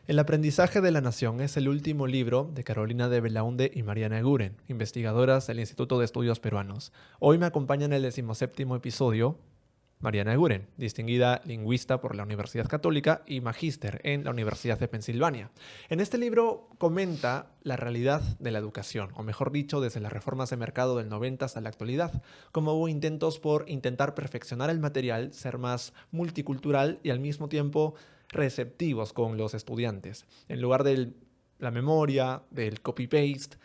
El aprendizaje de la nación es el último libro de Carolina de Belaunde y Mariana Eguren, investigadoras del Instituto de Estudios Peruanos. Hoy me acompaña en el 17º episodio Mariana Eguren, distinguida lingüista por la Universidad Católica y magíster en la Universidad de Pensilvania. En este libro comenta la realidad de la educación, o mejor dicho, desde las reformas de mercado del 90 hasta la actualidad, cómo hubo intentos por intentar perfeccionar el material, ser más multicultural y al mismo tiempo receptivos con los estudiantes. En lugar de la memoria, del copy-paste,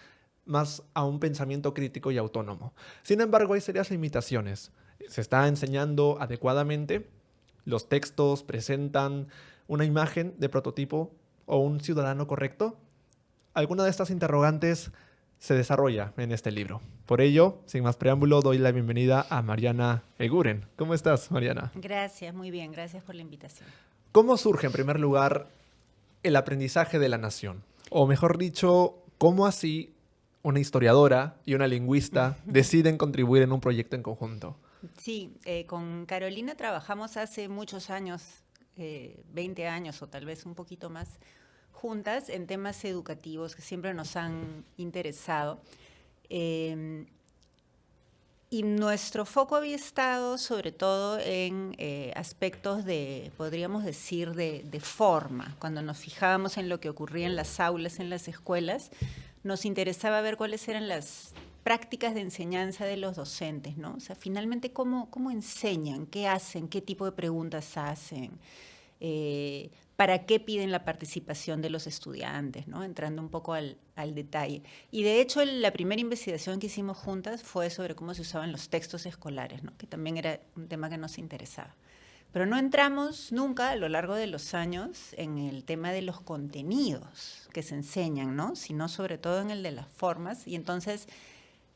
más a un pensamiento crítico y autónomo. Sin embargo, hay serias limitaciones. Se está enseñando adecuadamente, los textos presentan una imagen de prototipo o un ciudadano correcto. Alguna de estas interrogantes se desarrolla en este libro. Por ello, sin más preámbulo, doy la bienvenida a Mariana Eguren. ¿Cómo estás, Mariana? Gracias, muy bien, gracias por la invitación. ¿Cómo surge, en primer lugar, el aprendizaje de la nación? O mejor dicho, ¿cómo así una historiadora y una lingüista deciden contribuir en un proyecto en conjunto? Sí, con Carolina trabajamos hace muchos años, 20 años o tal vez un poquito más, juntas en temas educativos que siempre nos han interesado. Y nuestro foco había estado sobre todo en aspectos de, podríamos decir, de forma. Cuando nos fijábamos en lo que ocurría en las aulas, en las escuelas, nos interesaba ver cuáles eran las prácticas de enseñanza de los docentes, ¿no? O sea, finalmente, ¿cómo enseñan? ¿Qué hacen? ¿Qué tipo de preguntas hacen? ¿Para qué piden la participación de los estudiantes? ¿No? Entrando un poco al detalle. Y de hecho, la primera investigación que hicimos juntas fue sobre cómo se usaban los textos escolares, ¿no? Que también era un tema que nos interesaba. Pero no entramos nunca a lo largo de los años en el tema de los contenidos que se enseñan, ¿no? Sino sobre todo en el de las formas. Y entonces,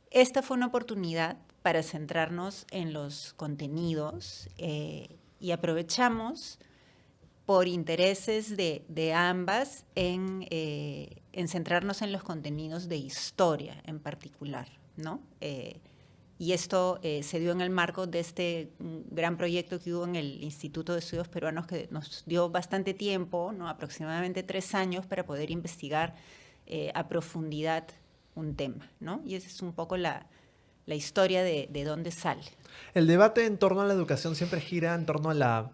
esta fue una oportunidad para centrarnos en los contenidos y aprovechamos por intereses de ambas en centrarnos en los contenidos de historia en particular, ¿no? Y esto se dio en el marco de este gran proyecto que hubo en el Instituto de Estudios Peruanos que nos dio bastante tiempo, ¿no? Aproximadamente 3 años para poder investigar a profundidad un tema, ¿no? Y esa es un poco la historia de dónde sale. El debate en torno a la educación siempre gira en torno a la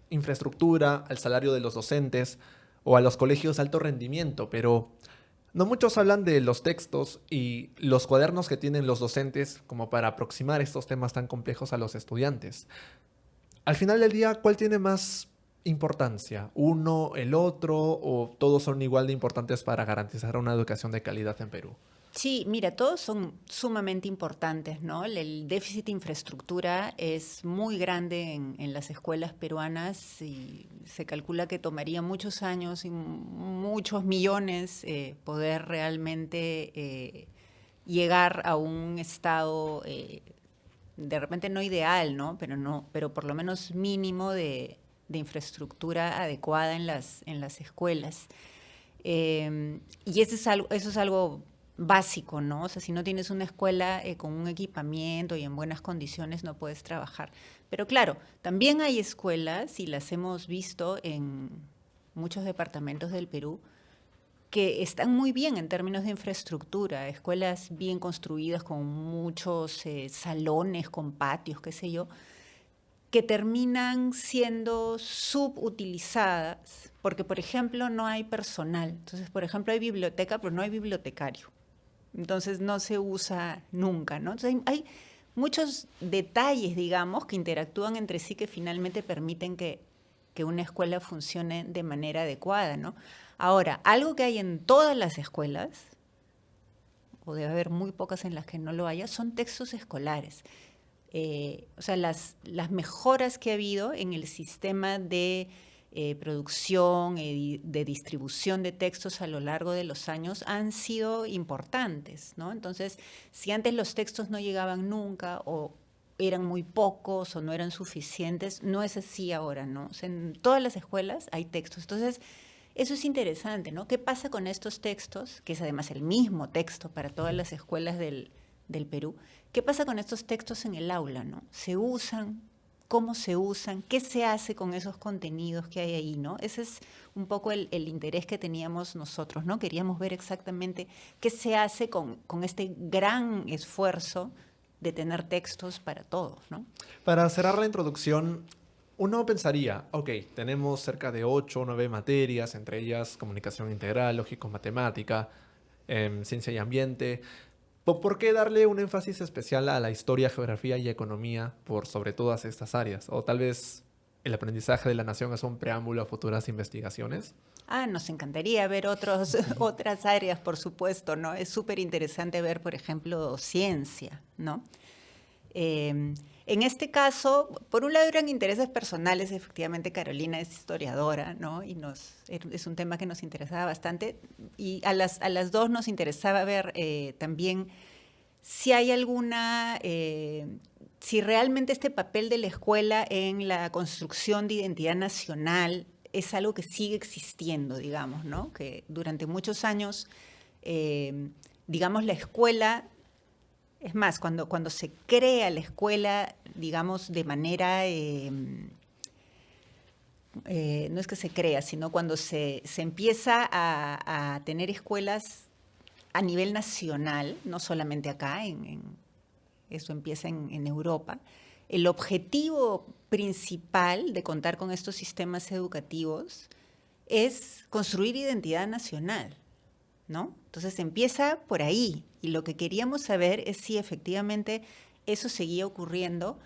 infraestructura, al salario de los docentes o a los colegios de alto rendimiento, pero no muchos hablan de los textos y los cuadernos que tienen los docentes como para aproximar estos temas tan complejos a los estudiantes. Al final del día, ¿cuál tiene más importancia? ¿Uno, el otro o todos son igual de importantes para garantizar una educación de calidad en Perú? Sí, mira, todos son sumamente importantes, ¿no? El déficit de infraestructura es muy grande en las escuelas peruanas y se calcula que tomaría muchos años y muchos millones poder realmente llegar a un estado, de repente no ideal, ¿no? Pero por lo menos mínimo de infraestructura adecuada en las escuelas. Y eso es algo básico, ¿no? O sea, si no tienes una escuela con un equipamiento y en buenas condiciones no puedes trabajar. Pero claro, también hay escuelas, y las hemos visto en muchos departamentos del Perú, que están muy bien en términos de infraestructura, escuelas bien construidas con muchos salones, con patios, qué sé yo, que terminan siendo subutilizadas porque, por ejemplo, no hay personal. Entonces, por ejemplo, hay biblioteca, pero no hay bibliotecario. Entonces no se usa nunca, ¿no? Entonces hay muchos detalles, digamos, que interactúan entre sí que finalmente permiten que una escuela funcione de manera adecuada, ¿no? Ahora, algo que hay en todas las escuelas, o debe haber muy pocas en las que no lo haya, son textos escolares. O sea, las mejoras que ha habido en el sistema de producción, de distribución de textos a lo largo de los años han sido importantes, ¿no? Entonces, si antes los textos no llegaban nunca o eran muy pocos o no eran suficientes, no es así ahora, ¿no? O sea, en todas las escuelas hay textos. Entonces, eso es interesante, ¿no? ¿Qué pasa con estos textos, que es además el mismo texto para todas las escuelas del Perú? ¿Qué pasa con estos textos en el aula, ¿no? ¿Se usan cómo se usan, qué se hace con esos contenidos que hay ahí, ¿no? Ese es un poco el interés que teníamos nosotros, ¿no? Queríamos ver exactamente qué se hace con este gran esfuerzo de tener textos para todos, ¿no? Para cerrar la introducción, uno pensaría, ok, tenemos cerca de 8 o 9 materias, entre ellas comunicación integral, lógico-matemática, ciencia y ambiente. ¿Por qué darle un énfasis especial a la historia, geografía y economía por sobre todas estas áreas? O tal vez el aprendizaje de la nación es un preámbulo a futuras investigaciones. Nos encantaría ver otras áreas, por supuesto, ¿no? Es súper interesante ver, por ejemplo, ciencia, ¿no? En este caso, por un lado eran intereses personales, efectivamente Carolina es historiadora, ¿no? Y es un tema que nos interesaba bastante. Y a las dos nos interesaba ver también si hay si realmente este papel de la escuela en la construcción de identidad nacional es algo que sigue existiendo, digamos, ¿no? Que durante muchos años, digamos, la escuela, es más, cuando se crea la escuela, digamos, de manera, no es que se crea, sino cuando se empieza a tener escuelas a nivel nacional, no solamente acá, esto empieza en Europa, el objetivo principal de contar con estos sistemas educativos es construir identidad nacional, ¿no? Entonces empieza por ahí, y lo que queríamos saber es si efectivamente eso seguía ocurriendo,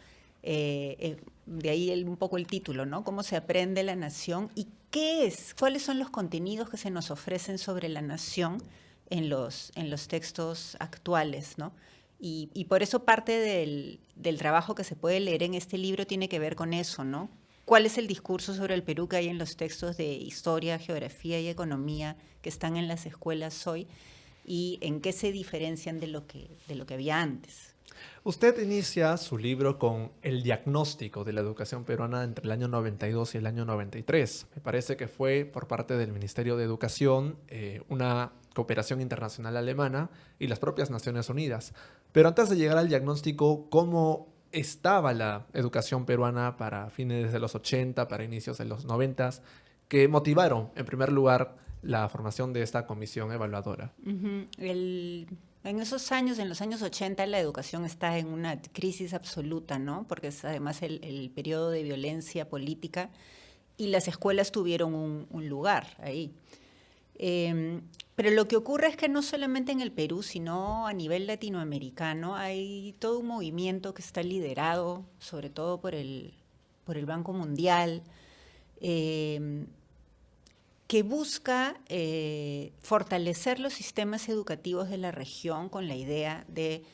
de ahí un poco el título, ¿no? Cómo se aprende la nación y cuáles son los contenidos que se nos ofrecen sobre la nación en los textos actuales, ¿no? Y por eso parte del trabajo que se puede leer en este libro tiene que ver con eso, ¿no? ¿Cuál es el discurso sobre el Perú que hay en los textos de historia, geografía y economía que están en las escuelas hoy? ¿Y en qué se diferencian de lo que había antes? Usted inicia su libro con el diagnóstico de la educación peruana entre el año 92 y el año 93. Me parece que fue por parte del Ministerio de Educación, una cooperación internacional alemana y las propias Naciones Unidas. Pero antes de llegar al diagnóstico, ¿cómo estaba la educación peruana para fines de los 80, para inicios de los 90, que motivaron, en primer lugar, la formación de esta comisión evaluadora? En esos años, en los años 80, la educación está en una crisis absoluta, ¿no? Porque es además el periodo de violencia política y las escuelas tuvieron un lugar ahí. Pero lo que ocurre es que no solamente en el Perú, sino a nivel latinoamericano, hay todo un movimiento que está liderado, sobre todo por el Banco Mundial, que busca fortalecer los sistemas educativos de la región con la idea de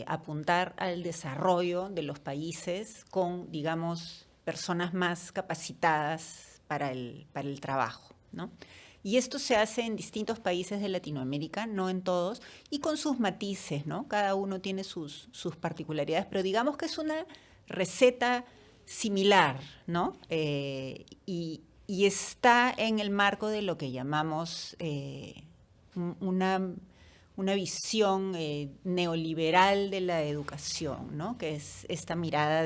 apuntar al desarrollo de los países con, digamos, personas más capacitadas para el trabajo, ¿no? Y esto se hace en distintos países de Latinoamérica, no en todos, y con sus matices, ¿no? Cada uno tiene sus particularidades, pero digamos que es una receta similar, ¿no? Y está en el marco de lo que llamamos una visión neoliberal de la educación, ¿no? Que es esta mirada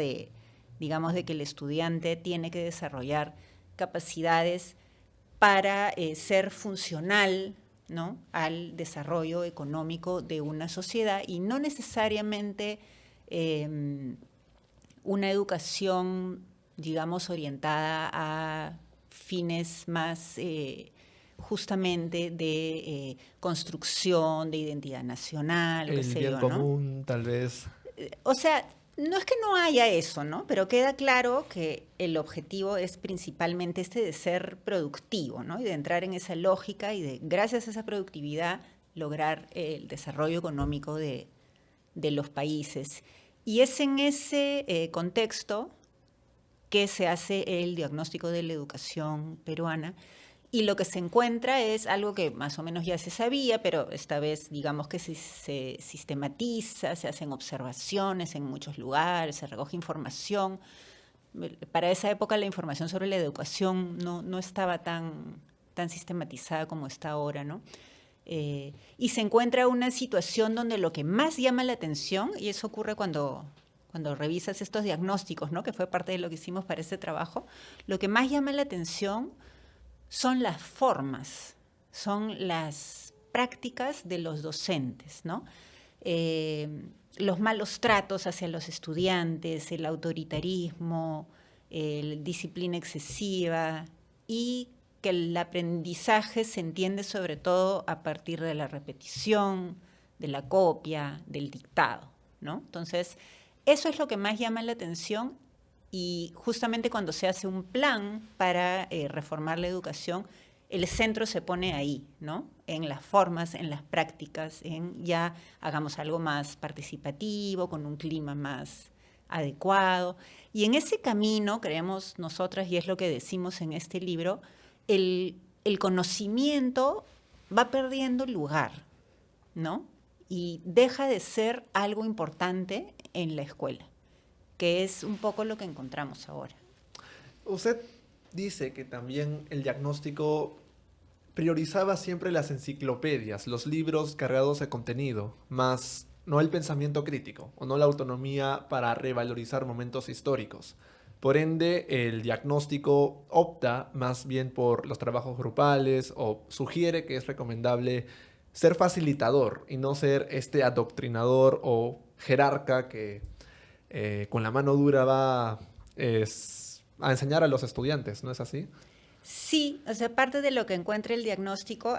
digamos, de que el estudiante tiene que desarrollar capacidades para ser funcional, ¿no?, al desarrollo económico de una sociedad y no necesariamente una educación, digamos, orientada a fines más justamente de construcción de identidad nacional, El bien común, ¿no? Tal vez. O sea, no es que no haya eso, ¿no? Pero queda claro que el objetivo es principalmente de ser productivo, ¿no? Y de entrar en esa lógica y de, gracias a esa productividad, lograr el desarrollo económico de los países. Y es en ese contexto que se hace el diagnóstico de la educación peruana. Y lo que se encuentra es algo que más o menos ya se sabía, pero esta vez digamos que se sistematiza, se hacen observaciones en muchos lugares, se recoge información. Para esa época la información sobre la educación no estaba tan sistematizada como está ahora, ¿no? Y se encuentra una situación donde lo que más llama la atención, y eso ocurre cuando cuando revisas estos diagnósticos, ¿no? Que fue parte de lo que hicimos para este trabajo, lo que más llama la atención son las formas, son las prácticas de los docentes, ¿no? Los malos tratos hacia los estudiantes, el autoritarismo, la disciplina excesiva y que el aprendizaje se entiende sobre todo a partir de la repetición, de la copia, del dictado, ¿no? Entonces, eso es lo que más llama la atención y justamente cuando se hace un plan para reformar la educación, el centro se pone ahí, ¿no? En las formas, en las prácticas, en ya hagamos algo más participativo, con un clima más adecuado. Y en ese camino, creemos nosotras, y es lo que decimos en este libro, el conocimiento va perdiendo lugar, ¿no? Y deja de ser algo importante en la escuela, que es un poco lo que encontramos ahora. Usted dice que también el diagnóstico priorizaba siempre las enciclopedias, los libros cargados de contenido, más no el pensamiento crítico o no la autonomía para revalorizar momentos históricos. Por ende, el diagnóstico opta más bien por los trabajos grupales o sugiere que es recomendable ser facilitador y no ser este adoctrinador o jerarca que con la mano dura va a enseñar a los estudiantes, ¿no es así? Sí, o sea, parte de lo que encuentra el diagnóstico,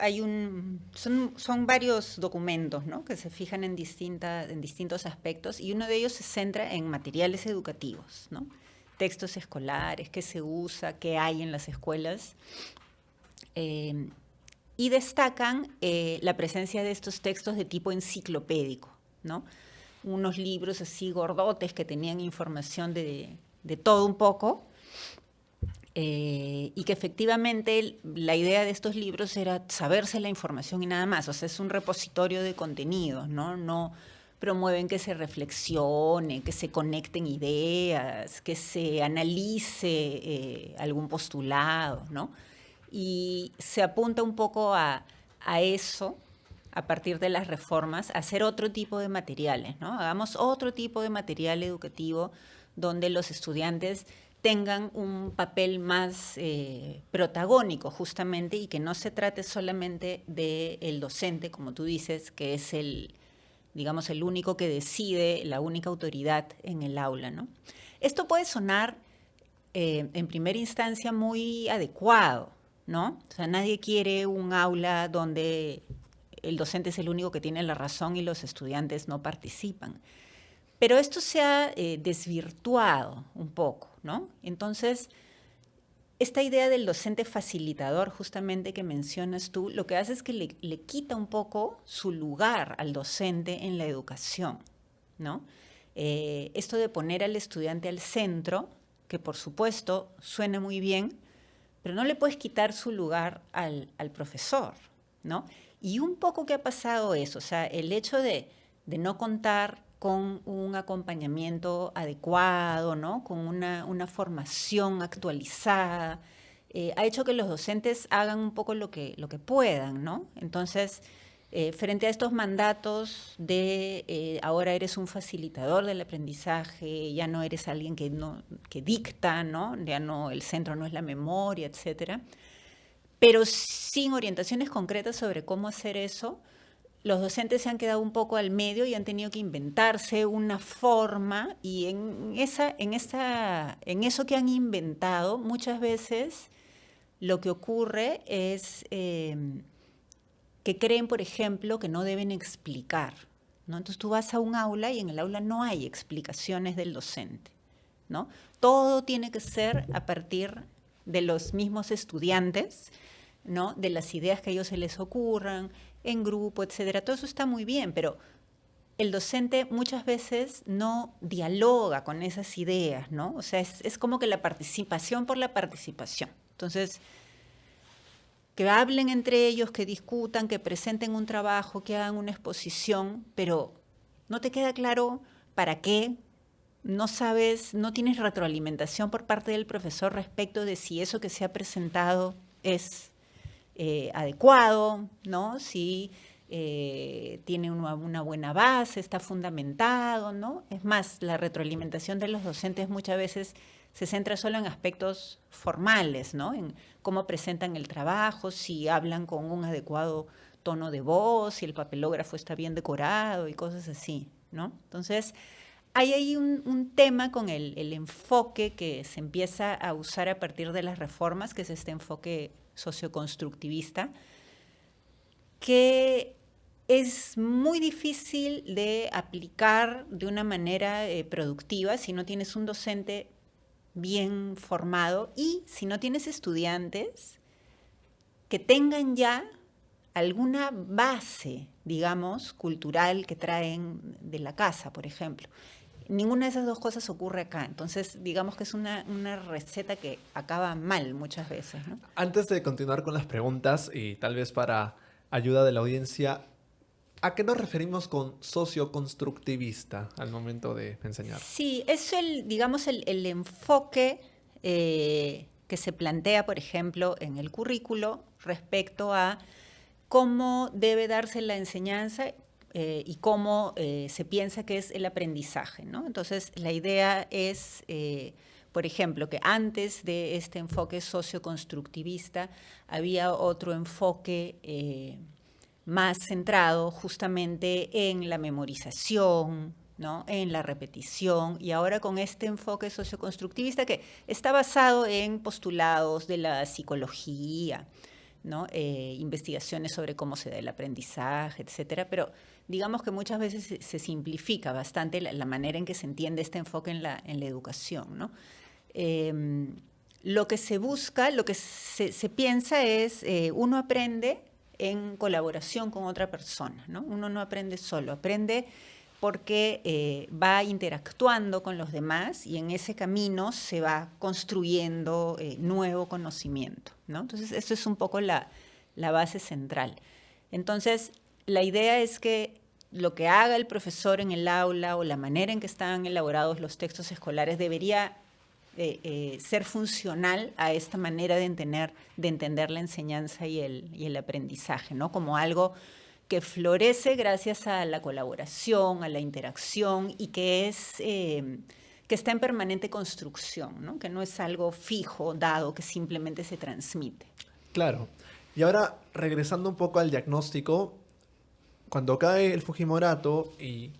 son varios documentos, ¿no? Que se fijan en distintos aspectos y uno de ellos se centra en materiales educativos, ¿no? Textos escolares, qué se usa, qué hay en las escuelas. Y destacan la presencia de estos textos de tipo enciclopédico, ¿no? Unos libros así gordotes que tenían información de todo un poco. Y que efectivamente la idea de estos libros era saberse la información y nada más. O sea, es un repositorio de contenidos, ¿no? No promueven que se reflexione, que se conecten ideas, que se analice algún postulado, ¿no? Y se apunta un poco a eso, a partir de las reformas, a hacer otro tipo de materiales, ¿no? Hagamos otro tipo de material educativo donde los estudiantes tengan un papel más protagónico justamente y que no se trate solamente del docente, como tú dices, que es digamos, el único que decide, la única autoridad en el aula, ¿no? Esto puede sonar en primera instancia muy adecuado, ¿no? O sea, nadie quiere un aula donde el docente es el único que tiene la razón y los estudiantes no participan. Pero esto se ha desvirtuado un poco, ¿no? Entonces, esta idea del docente facilitador, justamente que mencionas tú, lo que hace es que le quita un poco su lugar al docente en la educación, ¿no? Esto de poner al estudiante al centro, que por supuesto suena muy bien, pero no le puedes quitar su lugar al profesor, ¿no? Y un poco que ha pasado eso, o sea, el hecho de no contar con un acompañamiento adecuado, ¿no? Con una formación actualizada, ha hecho que los docentes hagan un poco lo que puedan, ¿no? Entonces, frente a estos mandatos de ahora eres un facilitador del aprendizaje, ya no eres alguien que dicta, ¿no? Ya no, el centro no es la memoria, etcétera, pero sin orientaciones concretas sobre cómo hacer eso, los docentes se han quedado un poco al medio y han tenido que inventarse una forma y en eso que han inventado muchas veces lo que ocurre es que creen, por ejemplo, que no deben explicar, ¿no? Entonces tú vas a un aula y en el aula no hay explicaciones del docente, ¿no? Todo tiene que ser a partir de los mismos estudiantes, ¿no? De las ideas que a ellos se les ocurran, en grupo, etcétera. Todo eso está muy bien, pero el docente muchas veces no dialoga con esas ideas, ¿no? O sea, es como que la participación por la participación. Entonces, que hablen entre ellos, que discutan, que presenten un trabajo, que hagan una exposición, pero no te queda claro para qué, no sabes, no tienes retroalimentación por parte del profesor respecto de si eso que se ha presentado es adecuado, ¿no? Si tiene una buena base, está fundamentado, ¿no? Es más, la retroalimentación de los docentes muchas veces se centra solo en aspectos formales, ¿no? En cómo presentan el trabajo, si hablan con un adecuado tono de voz, si el papelógrafo está bien decorado y cosas así, ¿no? Entonces, hay ahí un tema con el enfoque que se empieza a usar a partir de las reformas, que es este enfoque socioconstructivista, que es muy difícil de aplicar de una manera productiva si no tienes un docente bien formado y si no tienes estudiantes que tengan ya alguna base, digamos, cultural que traen de la casa, por ejemplo. Ninguna de esas dos cosas ocurre acá. Entonces, digamos que es una receta que acaba mal muchas veces, ¿no? Antes de continuar con las preguntas y tal vez para ayuda de la audiencia, ¿a qué nos referimos con socioconstructivista al momento de enseñar? Sí, es digamos, el enfoque que se plantea, por ejemplo, en el currículo respecto a cómo debe darse la enseñanza y cómo se piensa que es el aprendizaje, ¿no? Entonces, la idea es, por ejemplo, que antes de este enfoque socioconstructivista había otro enfoque más centrado justamente en la memorización, ¿no? En la repetición, y ahora con este enfoque socioconstructivista que está basado en postulados de la psicología, ¿no? Investigaciones sobre cómo se da el aprendizaje, etcétera, pero digamos que muchas veces se simplifica bastante la manera en que se entiende este enfoque en la educación, ¿no? Lo que se busca, lo que se piensa es, uno aprende en colaboración con otra persona, ¿no? Uno no aprende solo, aprende porque va interactuando con los demás y en ese camino se va construyendo nuevo conocimiento, ¿no? Entonces, eso es un poco la base central. Entonces, la idea es que lo que haga el profesor en el aula o la manera en que están elaborados los textos escolares debería ser funcional a esta manera de entender la enseñanza y el aprendizaje, ¿no? Como algo que florece gracias a la colaboración, a la interacción y que está en permanente construcción, ¿no? Que no es algo fijo, dado, que simplemente se transmite. Claro. Y ahora, regresando un poco al diagnóstico, cuando cae el Fujimorato y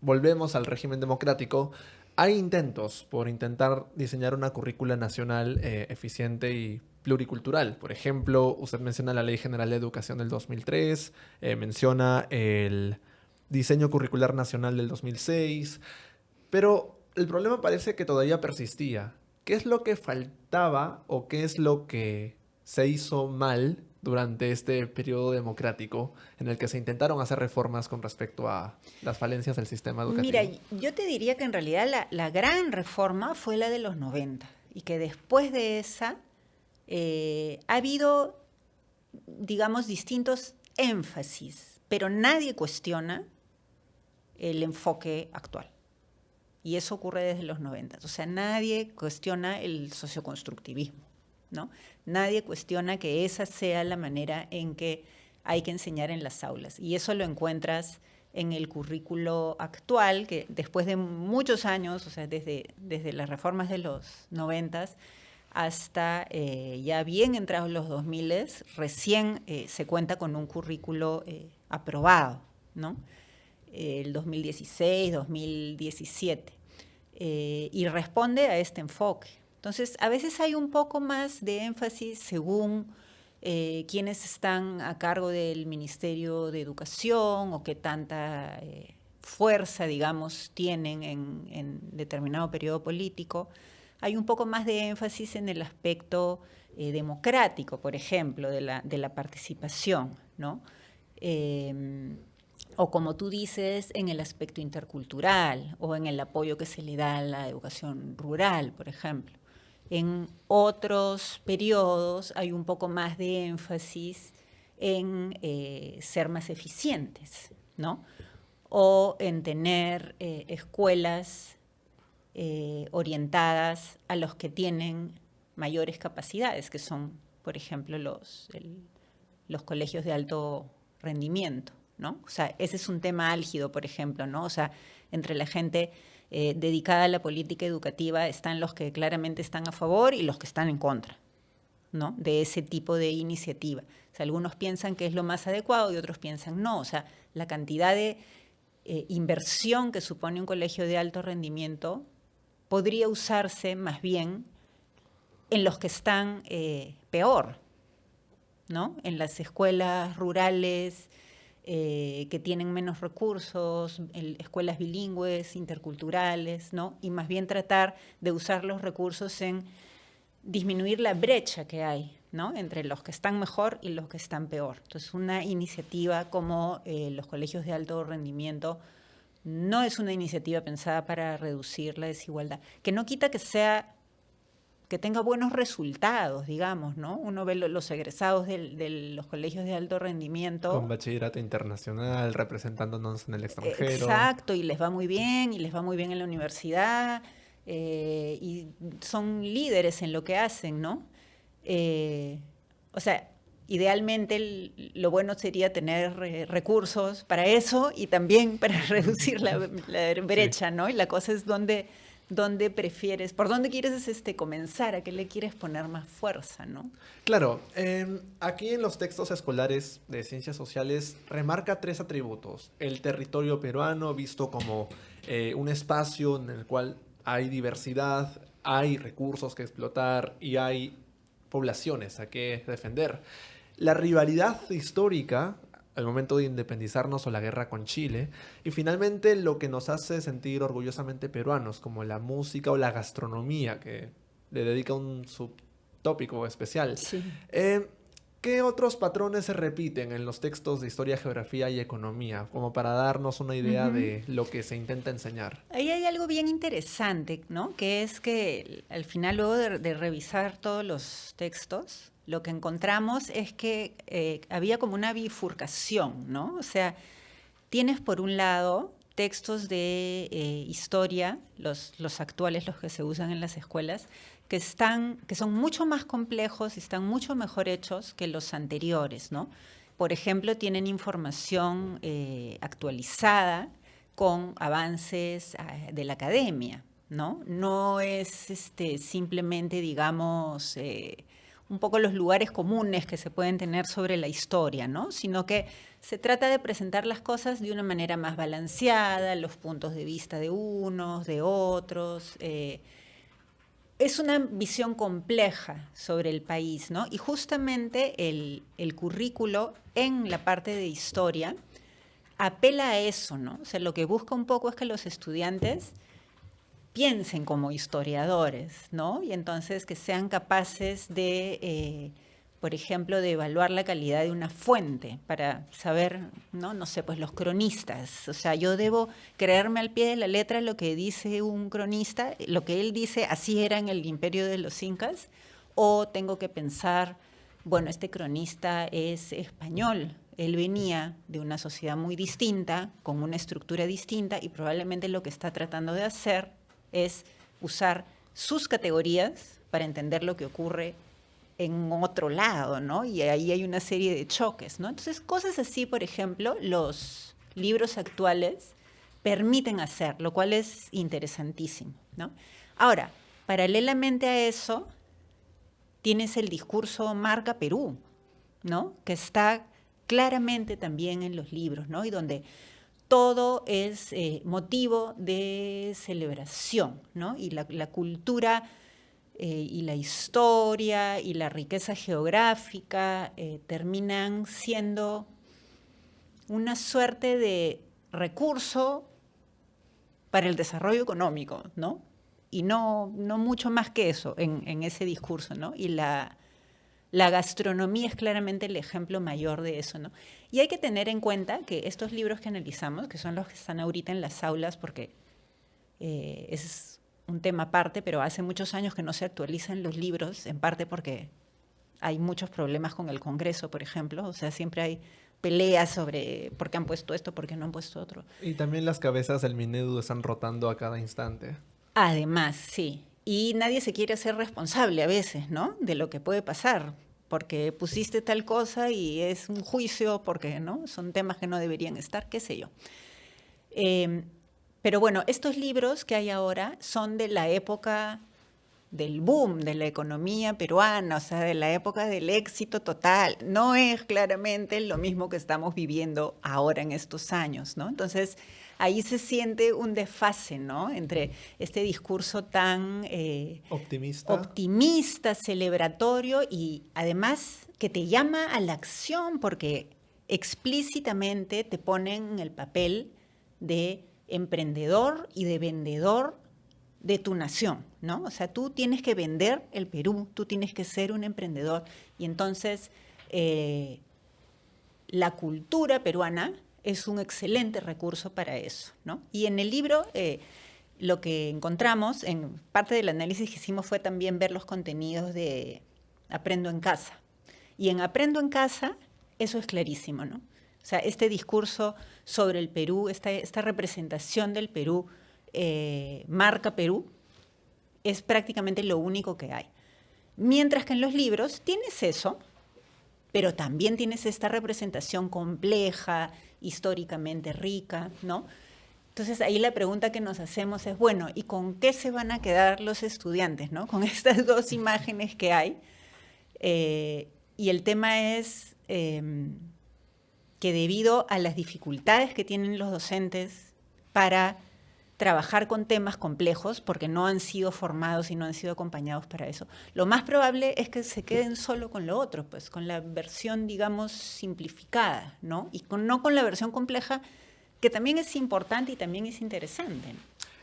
volvemos al régimen democrático, hay intentos por intentar diseñar una currícula nacional eficiente y pluricultural. Por ejemplo, usted menciona la Ley General de Educación del 2003, menciona el Diseño Curricular Nacional del 2006, pero el problema parece que todavía persistía. ¿Qué es lo que faltaba o qué es lo que se hizo mal durante este periodo democrático en el que se intentaron hacer reformas con respecto a las falencias del sistema educativo? Mira, yo te diría que en realidad la gran reforma fue la de los 90 y que después de esa ha habido, digamos, distintos énfasis, pero nadie cuestiona el enfoque actual. Y eso ocurre desde los 90. O sea, nadie cuestiona el socioconstructivismo, ¿no? Nadie cuestiona que esa sea la manera en que hay que enseñar en las aulas. Y eso lo encuentras en el currículo actual, que después de muchos años, o sea, desde las reformas de los 90 hasta ya bien entrados los 2000, recién se cuenta con un currículo aprobado, ¿no? El 2016, 2017, y responde a este enfoque. Entonces, a veces hay un poco más de énfasis según quienes están a cargo del Ministerio de Educación o qué tanta fuerza, digamos, tienen en determinado periodo político. Hay un poco más de énfasis en el aspecto democrático, por ejemplo, de la participación, ¿no? O como tú dices, en el aspecto intercultural o en el apoyo que se le da a la educación rural, por ejemplo. En otros periodos hay un poco más de énfasis en ser más eficientes, ¿no? O en tener escuelas orientadas a los que tienen mayores capacidades, que son, por ejemplo, los colegios de alto rendimiento, ¿no? O sea, ese es un tema álgido, por ejemplo, ¿no? O sea, entre la gente dedicada a la política educativa están los que claramente están a favor y los que están en contra, ¿no? De ese tipo de iniciativa. O sea, algunos piensan que es lo más adecuado y otros piensan no. O sea, la cantidad de inversión que supone un colegio de alto rendimiento podría usarse más bien en los que están peor, ¿no? En las escuelas rurales que tienen menos recursos, escuelas bilingües, interculturales, ¿no? Y más bien tratar de usar los recursos en disminuir la brecha que hay, ¿no? Entre los que están mejor y los que están peor. Entonces, una iniciativa como los colegios de alto rendimiento no es una iniciativa pensada para reducir la desigualdad, que no quita que tenga buenos resultados, digamos, ¿no? Uno ve los egresados de los colegios de alto rendimiento. Con bachillerato internacional, representándonos en el extranjero. Exacto, y les va muy bien, en la universidad, y son líderes en lo que hacen, ¿no? O sea, idealmente lo bueno sería tener recursos para eso y también para reducir la brecha, sí. ¿No? Y la cosa es dónde prefieres, por dónde quieres comenzar, a qué le quieres poner más fuerza, ¿no? Claro, aquí en los textos escolares de ciencias sociales remarca 3 atributos. El territorio peruano visto como un espacio en el cual hay diversidad, hay recursos que explotar y hay poblaciones a que defender. La rivalidad histórica al momento de independizarnos o la guerra con Chile, y finalmente lo que nos hace sentir orgullosamente peruanos, como la música o la gastronomía, que le dedica un subtópico especial. Sí. ¿Qué otros patrones se repiten en los textos de historia, geografía y economía, como para darnos una idea de lo que se intenta enseñar? Ahí hay algo bien interesante, ¿no? Que es que al final, luego de revisar todos los textos, lo que encontramos es que había como una bifurcación, ¿no? O sea, tienes por un lado textos de historia, los actuales, los que se usan en las escuelas, que son mucho más complejos y están mucho mejor hechos que los anteriores, ¿no? Por ejemplo, tienen información actualizada con avances de la academia, ¿no? No es simplemente, digamos, un poco los lugares comunes que se pueden tener sobre la historia, ¿no? Sino que se trata de presentar las cosas de una manera más balanceada, los puntos de vista de unos, de otros. Es una visión compleja sobre el país, ¿no? Y justamente el currículo en la parte de historia apela a eso, ¿no? O sea, lo que busca un poco es que los estudiantes piensen como historiadores, ¿no? Y entonces que sean capaces de, por ejemplo, de evaluar la calidad de una fuente para saber, no sé, pues los cronistas. O sea, yo debo creerme al pie de la letra lo que dice un cronista, lo que él dice, así era en el imperio de los incas, o tengo que pensar, bueno, este cronista es español, él venía de una sociedad muy distinta, con una estructura distinta, y probablemente lo que está tratando de hacer es usar sus categorías para entender lo que ocurre en otro lado, ¿no? Y ahí hay una serie de choques, ¿no? Entonces, cosas así, por ejemplo, los libros actuales permiten hacer, lo cual es interesantísimo, ¿no? Ahora, paralelamente a eso, tienes el discurso Marca Perú, ¿no? Que está claramente también en los libros, ¿no? Y donde todo es motivo de celebración, ¿no? Y la cultura y la historia y la riqueza geográfica terminan siendo una suerte de recurso para el desarrollo económico, ¿no? Y no mucho más que eso en ese discurso, ¿no? Y la gastronomía es claramente el ejemplo mayor de eso, ¿no? Y hay que tener en cuenta que estos libros que analizamos, que son los que están ahorita en las aulas, porque es un tema aparte, pero hace muchos años que no se actualizan los libros, en parte porque hay muchos problemas con el Congreso, por ejemplo, o sea, siempre hay peleas sobre por qué han puesto esto, por qué no han puesto otro. Y también las cabezas del Minedu están rotando a cada instante. Además, sí. Y nadie se quiere hacer responsable a veces, ¿no? De lo que puede pasar. porque pusiste tal cosa y es un juicio porque, ¿no? Son temas que no deberían estar, qué sé yo. Pero bueno, estos libros que hay ahora son de la época del boom de la economía peruana, o sea, de la época del éxito total. No es claramente lo mismo que estamos viviendo ahora en estos años, ¿no? Entonces, ahí se siente un desfase, ¿no? Entre este discurso tan optimista, celebratorio y además que te llama a la acción porque explícitamente te ponen en el papel de emprendedor y de vendedor de tu nación, ¿no? O sea, tú tienes que vender el Perú, tú tienes que ser un emprendedor. Y entonces la cultura peruana es un excelente recurso para eso, ¿no? Y en el libro lo que encontramos, en parte del análisis que hicimos fue también ver los contenidos de Aprendo en Casa. Y en Aprendo en Casa eso es clarísimo, ¿no? O sea, este discurso sobre el Perú, esta representación del Perú, marca Perú, es prácticamente lo único que hay. Mientras que en los libros tienes eso, pero también tienes esta representación compleja, históricamente rica, ¿no? Entonces ahí la pregunta que nos hacemos es, bueno, ¿y con qué se van a quedar los estudiantes, ¿no? Con estas dos imágenes que hay. Y el tema es que debido a las dificultades que tienen los docentes para trabajar con temas complejos, porque no han sido formados y no han sido acompañados para eso, lo más probable es que se queden solo con lo otro, pues con la versión, digamos, simplificada, ¿no? Y no con la versión compleja, que también es importante y también es interesante.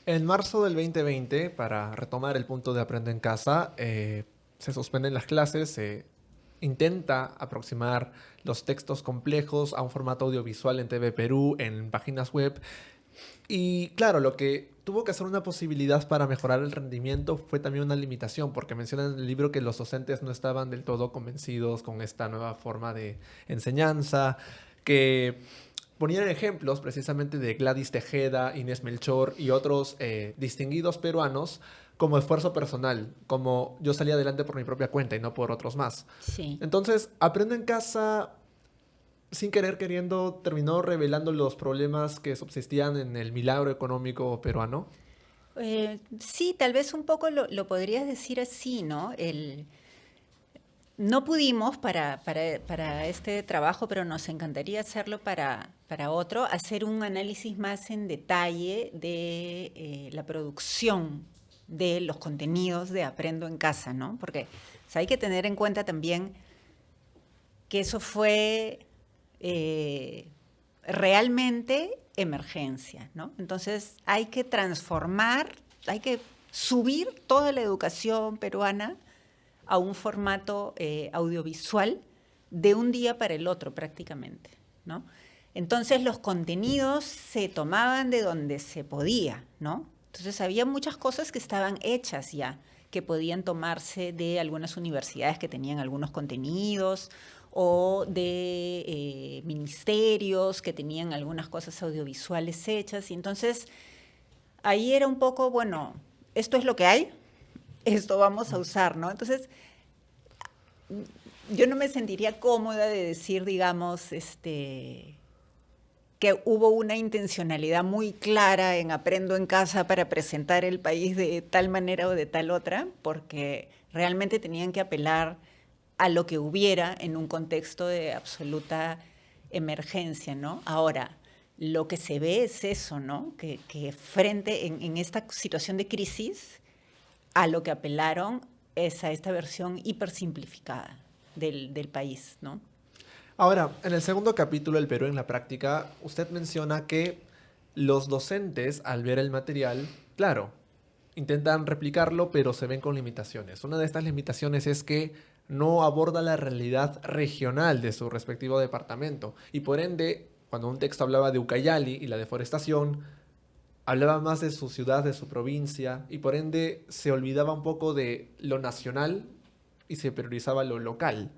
En marzo del 2020, para retomar el punto de Aprende en Casa, se suspenden las clases, se intenta aproximar los textos complejos a un formato audiovisual en TV Perú, en páginas web. Y claro, lo que tuvo que ser una posibilidad para mejorar el rendimiento fue también una limitación, porque mencionan en el libro que los docentes no estaban del todo convencidos con esta nueva forma de enseñanza, que ponían ejemplos precisamente de Gladys Tejeda, Inés Melchor y otros distinguidos peruanos como esfuerzo personal, como yo salí adelante por mi propia cuenta y no por otros más. Sí. Entonces, Aprendo en Casa, sin querer queriendo, terminó revelando los problemas que subsistían en el milagro económico peruano. Sí, tal vez un poco lo podrías decir así, ¿no? No pudimos para este trabajo, pero nos encantaría hacerlo para otro, hacer un análisis más en detalle de la producción de los contenidos de Aprendo en Casa, ¿no? Porque o sea, hay que tener en cuenta también que eso fue realmente emergencia, ¿no? Entonces hay que transformar, hay que subir toda la educación peruana a un formato audiovisual de un día para el otro prácticamente, ¿no? Entonces los contenidos se tomaban de donde se podía, ¿no? Entonces había muchas cosas que estaban hechas ya, que podían tomarse de algunas universidades que tenían algunos contenidos o de ministerios que tenían algunas cosas audiovisuales hechas. Y entonces ahí era un poco, bueno, esto es lo que hay, esto vamos a usar, ¿no? Entonces, yo no me sentiría cómoda de decir, digamos, que hubo una intencionalidad muy clara en Aprendo en Casa para presentar el país de tal manera o de tal otra, porque realmente tenían que apelar a lo que hubiera en un contexto de absoluta emergencia, ¿no? Ahora, lo que se ve es eso, ¿no? Que frente en esta situación de crisis, a lo que apelaron es a esta versión hipersimplificada del país, ¿no? Ahora, en el segundo capítulo, El Perú en la práctica, usted menciona que los docentes, al ver el material, claro, intentan replicarlo, pero se ven con limitaciones. Una de estas limitaciones es que no aborda la realidad regional de su respectivo departamento. Y por ende, cuando un texto hablaba de Ucayali y la deforestación, hablaba más de su ciudad, de su provincia, y por ende se olvidaba un poco de lo nacional y se priorizaba lo local.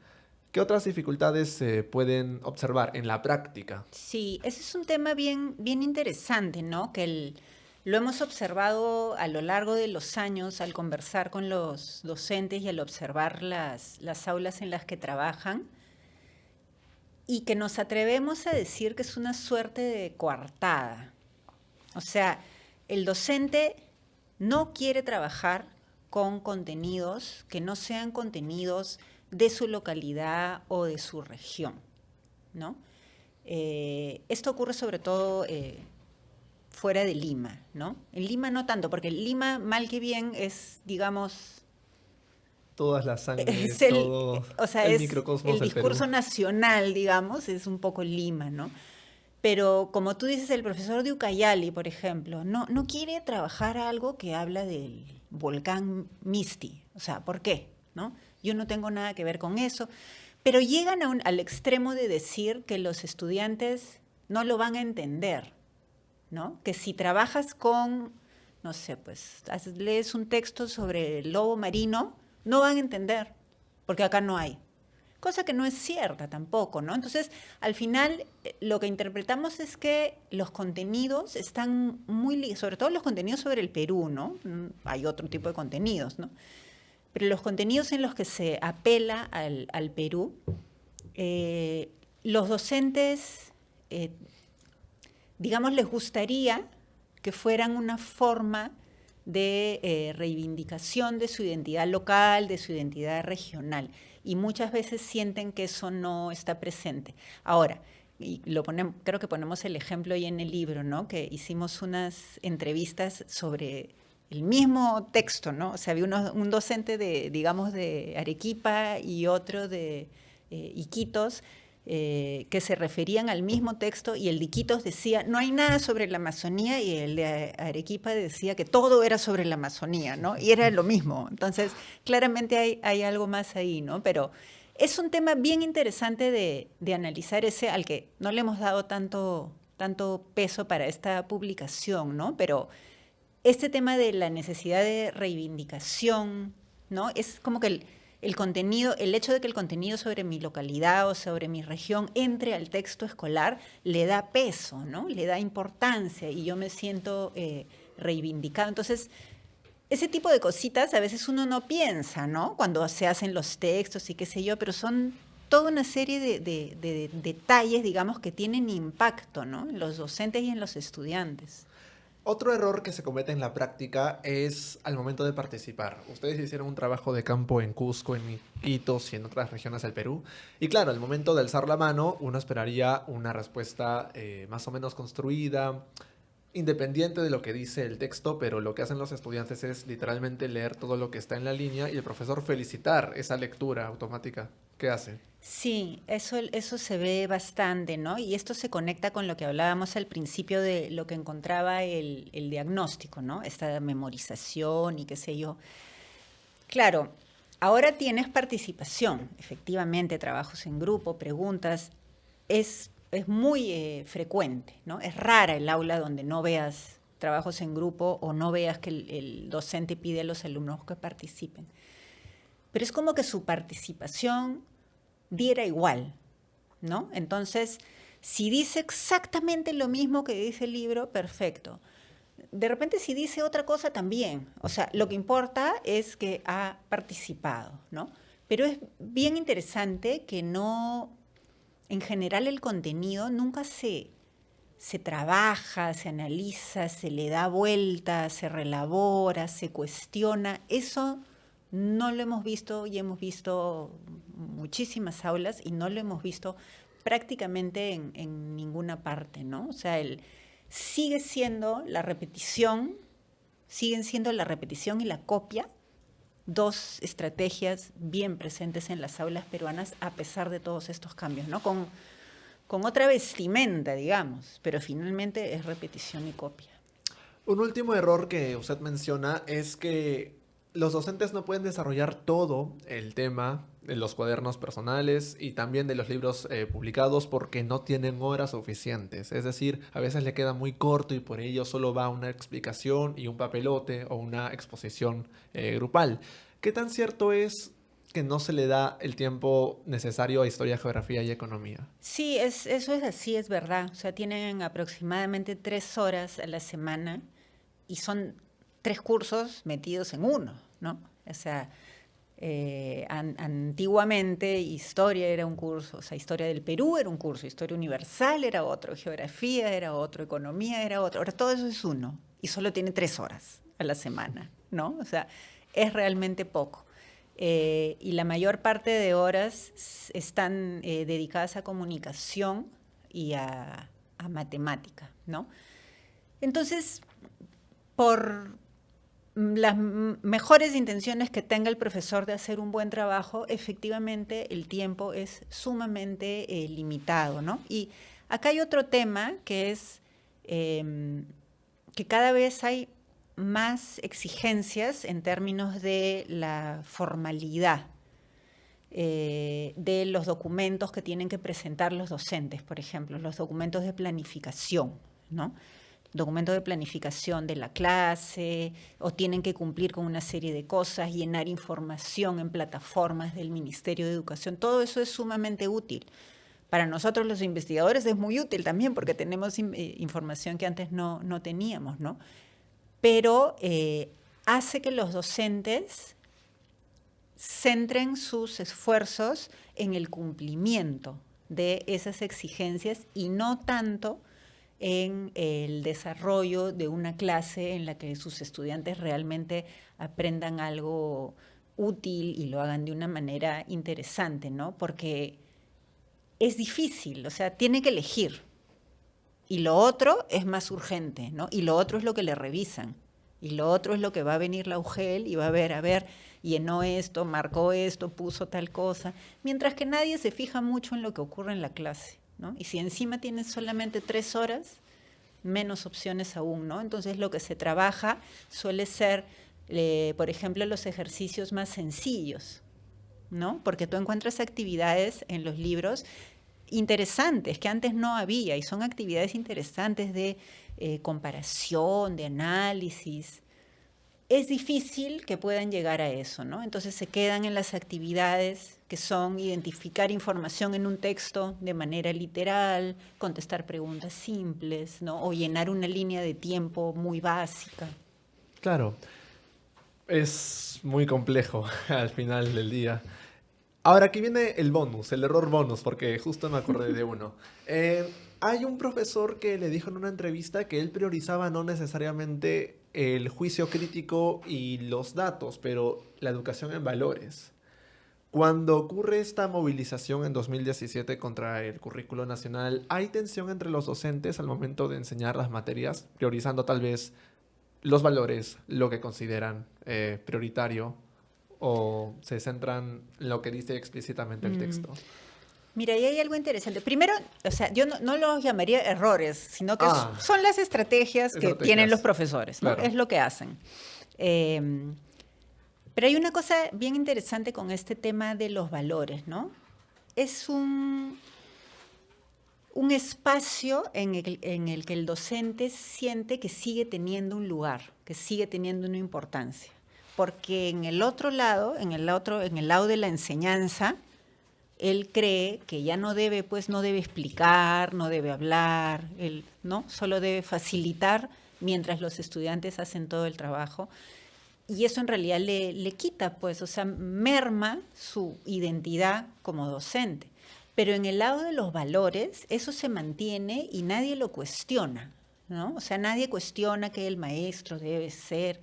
¿Qué otras dificultades se pueden observar en la práctica? Sí, ese es un tema bien, bien interesante, ¿no? Que Lo hemos observado a lo largo de los años al conversar con los docentes y al observar las aulas en las que trabajan, y que nos atrevemos a decir que es una suerte de coartada. O sea, el docente no quiere trabajar con contenidos que no sean contenidos de su localidad o de su región, ¿no? Esto ocurre sobre todo fuera de Lima, ¿no? En Lima no tanto, porque Lima, mal que bien, es, digamos, Todas las es sangres, todo o sea, el es microcosmos el del Perú. discurso nacional, digamos, es un poco Lima, ¿no? Pero como tú dices, el profesor de Ucayali, por ejemplo, no quiere trabajar algo que habla del volcán Misti. O sea, ¿por qué? ¿No? Yo no tengo nada que ver con eso. Pero llegan al extremo de decir que los estudiantes no lo van a entender, ¿no? Que si trabajas con, no sé, pues lees un texto sobre el lobo marino, no van a entender, porque acá no hay. Cosa que no es cierta tampoco, ¿no? Entonces, al final, lo que interpretamos es que los contenidos están muy, sobre todo los contenidos sobre el Perú, ¿no? Hay otro tipo de contenidos, ¿no? Pero los contenidos en los que se apela al Perú, los docentes, digamos, les gustaría que fueran una forma de reivindicación de su identidad local, de su identidad regional. Y muchas veces sienten que eso no está presente. Ahora, y creo que ponemos el ejemplo ahí en el libro, ¿no? Que hicimos unas entrevistas sobre el mismo texto, ¿no? O sea, había un docente de, digamos, de Arequipa y otro de Iquitos, que se referían al mismo texto, y el de Iquitos decía, no hay nada sobre la Amazonía, y el de Arequipa decía que todo era sobre la Amazonía, ¿no? Y era lo mismo. Entonces, claramente hay algo más ahí, ¿no? Pero es un tema bien interesante de analizar, ese al que no le hemos dado tanto peso para esta publicación, ¿no? Pero este tema de la necesidad de reivindicación, ¿no? Es como que el contenido, el hecho de que el contenido sobre mi localidad o sobre mi región entre al texto escolar le da peso, ¿no? Le da importancia, y yo me siento reivindicado. Entonces, ese tipo de cositas a veces uno no piensa, ¿no? Cuando se hacen los textos y qué sé yo, pero son toda una serie de detalles, digamos, que tienen impacto, ¿no? En los docentes y en los estudiantes. Otro error que se comete en la práctica es al momento de participar. Ustedes hicieron un trabajo de campo en Cusco, en Iquitos y en otras regiones del Perú. Y claro, al momento de alzar la mano, uno esperaría una respuesta más o menos construida, independiente de lo que dice el texto, pero lo que hacen los estudiantes es literalmente leer todo lo que está en la línea y el profesor felicitar esa lectura automática. ¿Qué hace? Sí, eso se ve bastante, ¿no? Y esto se conecta con lo que hablábamos al principio de lo que encontraba el diagnóstico, ¿no? Esta memorización y qué sé yo. Claro, ahora tienes participación, efectivamente, trabajos en grupo, preguntas. Es muy frecuente, ¿no? Es rara el aula donde no veas trabajos en grupo o no veas que el docente pide a los alumnos que participen. Pero es como que su participación diera igual, ¿no? Entonces, si dice exactamente lo mismo que dice el libro, perfecto. De repente, si dice otra cosa, también. O sea, lo que importa es que ha participado, ¿no? Pero es bien interesante que no, en general, el contenido nunca se trabaja, se analiza, se le da vuelta, se relabora, se cuestiona. Eso no lo hemos visto, y hemos visto muchísimas aulas y no lo hemos visto prácticamente en ninguna parte, ¿no? O sea, sigue siendo la repetición, siguen siendo la repetición y la copia, dos estrategias bien presentes en las aulas peruanas a pesar de todos estos cambios, ¿no? Con otra vestimenta, digamos, pero finalmente es repetición y copia. Un último error que usted menciona es que los docentes no pueden desarrollar todo el tema de los cuadernos personales y también de los libros publicados porque no tienen horas suficientes. Es decir, a veces le queda muy corto y por ello solo va una explicación y un papelote o una exposición grupal. ¿Qué tan cierto es que no se le da el tiempo necesario a historia, geografía y economía? Sí, eso es así, es verdad. O sea, tienen aproximadamente 3 horas a la semana y son 3 cursos metidos en uno, ¿no? O sea, antiguamente historia era un curso, o sea, historia del Perú era un curso, historia universal era otro, geografía era otro, economía era otro. Ahora todo eso es uno y solo tiene 3 horas a la semana, ¿no? O sea, es realmente poco. Y la mayor parte de horas están dedicadas a comunicación y a matemática, ¿no? Entonces, por las mejores intenciones que tenga el profesor de hacer un buen trabajo, efectivamente el tiempo es sumamente limitado, ¿no? Y acá hay otro tema que es que cada vez hay más exigencias en términos de la formalidad de los documentos que tienen que presentar los docentes, por ejemplo, los documentos de planificación, ¿no? Documentos de planificación de la clase, o tienen que cumplir con una serie de cosas, llenar información en plataformas del Ministerio de Educación. Todo eso es sumamente útil. Para nosotros los investigadores es muy útil también porque tenemos información que antes no teníamos, ¿no? Pero hace que los docentes centren sus esfuerzos en el cumplimiento de esas exigencias y no tanto en el desarrollo de una clase en la que sus estudiantes realmente aprendan algo útil y lo hagan de una manera interesante, ¿no? Porque es difícil, o sea, tiene que elegir. Y lo otro es más urgente, ¿no? Y lo otro es lo que le revisan. Y lo otro es lo que va a venir la UGEL y va a ver, llenó esto, marcó esto, puso tal cosa. Mientras que nadie se fija mucho en lo que ocurre en la clase, ¿no? Y si encima tienes solamente 3 horas, menos opciones aún, ¿no? Entonces lo que se trabaja suele ser, por ejemplo, los ejercicios más sencillos, ¿no? Porque tú encuentras actividades en los libros interesantes que antes no había y son actividades interesantes de comparación, de análisis. Es difícil que puedan llegar a eso, ¿no? Entonces se quedan en las actividades que son identificar información en un texto de manera literal, contestar preguntas simples, ¿no? O llenar una línea de tiempo muy básica. Claro, es muy complejo al final del día. Ahora, aquí viene el bonus, el error bonus, porque justo me acordé de uno. Hay un profesor que le dijo en una entrevista que él priorizaba no necesariamente el juicio crítico y los datos, pero la educación en valores. Cuando ocurre esta movilización en 2017 contra el currículo nacional, ¿hay tensión entre los docentes al momento de enseñar las materias, priorizando tal vez los valores, lo que consideran prioritario? ¿O se centran en lo que dice explícitamente el texto? Mira, ahí hay algo interesante. Primero, o sea, yo no los llamaría errores, sino que son las estrategias que tienen los profesores, ¿no? Claro. Es lo que hacen. Pero hay una cosa bien interesante con este tema de los valores, ¿no? Es un espacio en el que el docente siente que sigue teniendo un lugar, que sigue teniendo una importancia. Porque en el otro lado, en el lado de la enseñanza, él cree que ya no debe explicar, no debe hablar, él, ¿no? Solo debe facilitar mientras los estudiantes hacen todo el trabajo. Y eso en realidad le quita, pues, o sea, merma su identidad como docente. Pero en el lado de los valores, eso se mantiene y nadie lo cuestiona, ¿no? O sea, nadie cuestiona que el maestro debe ser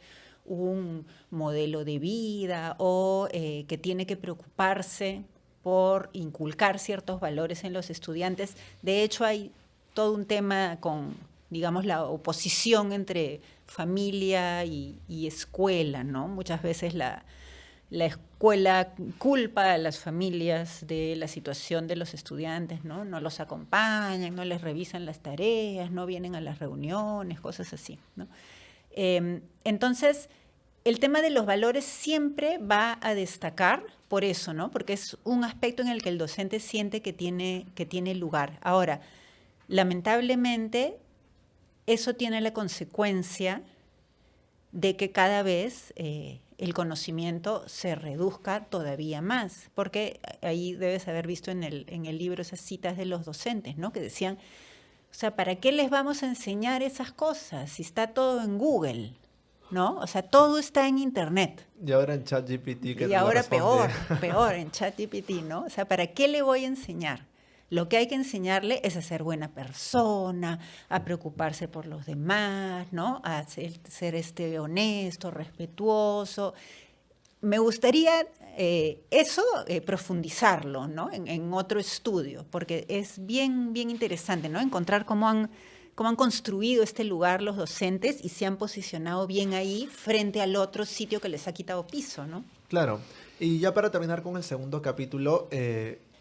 un modelo de vida o que tiene que preocuparse por inculcar ciertos valores en los estudiantes. De hecho, hay todo un tema con, digamos, la oposición entre familia y escuela, ¿no? Muchas veces la escuela culpa a las familias de la situación de los estudiantes, ¿no? No los acompañan, no les revisan las tareas, no vienen a las reuniones, cosas así, ¿no? Entonces, el tema de los valores siempre va a destacar por eso, ¿no? Porque es un aspecto en el que el docente siente que tiene lugar. Ahora, lamentablemente, eso tiene la consecuencia de que cada vez el conocimiento se reduzca todavía más, porque ahí debes haber visto en el libro esas citas de los docentes, ¿no? Que decían, O sea, ¿para qué les vamos a enseñar esas cosas si está todo en Google? ¿No? O sea, todo está en Internet. Y ahora en ChatGPT que Y te lo ahora responde. peor en ChatGPT, ¿no? O sea, ¿para qué le voy a enseñar? Lo que hay que enseñarle es a ser buena persona, a preocuparse por los demás, ¿no? A ser honesto, respetuoso. Me gustaría profundizarlo, ¿no? En otro estudio, porque es bien, bien interesante, ¿no? Encontrar cómo han construido este lugar los docentes y se han posicionado bien ahí frente al otro sitio que les ha quitado piso, ¿no? Claro. Y ya para terminar con el segundo capítulo,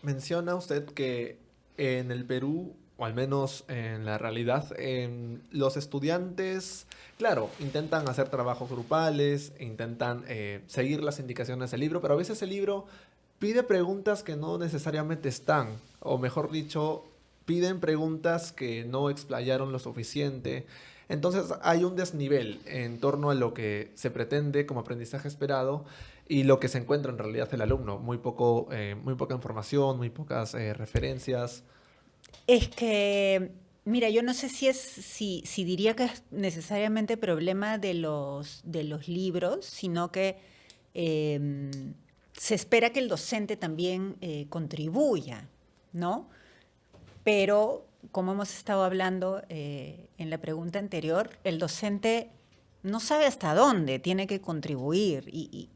menciona usted que en el Perú, o al menos en la realidad, los estudiantes, claro, intentan hacer trabajos grupales, intentan seguir las indicaciones del libro, pero a veces el libro pide preguntas que no necesariamente están, o mejor dicho, piden preguntas que no explayaron lo suficiente. Entonces hay un desnivel en torno a lo que se pretende como aprendizaje esperado y lo que se encuentra en realidad el alumno. Muy poca información, muy pocas referencias. Es que, mira, yo no sé si diría que es necesariamente problema de los libros, sino que eh, se espera que el docente también contribuya, ¿no? Pero, como hemos estado hablando en la pregunta anterior, el docente no sabe hasta dónde tiene que contribuir y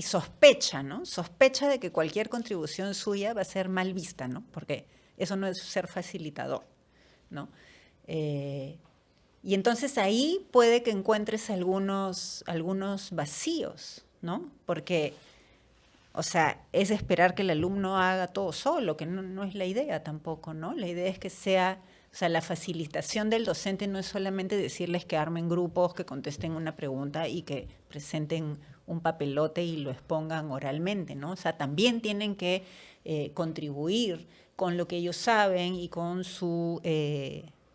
sospecha, ¿no? Sospecha de que cualquier contribución suya va a ser mal vista, ¿no? Porque eso no es ser facilitador, ¿no? Eh, y entonces ahí puede que encuentres algunos vacíos, ¿no? Porque, o sea, es esperar que el alumno haga todo solo, que no es la idea tampoco, ¿no? La idea es que sea, o sea, la facilitación del docente no es solamente decirles que armen grupos, que contesten una pregunta y que presenten un papelote y lo expongan oralmente, ¿no? O sea, también tienen que contribuir con lo que ellos saben y con su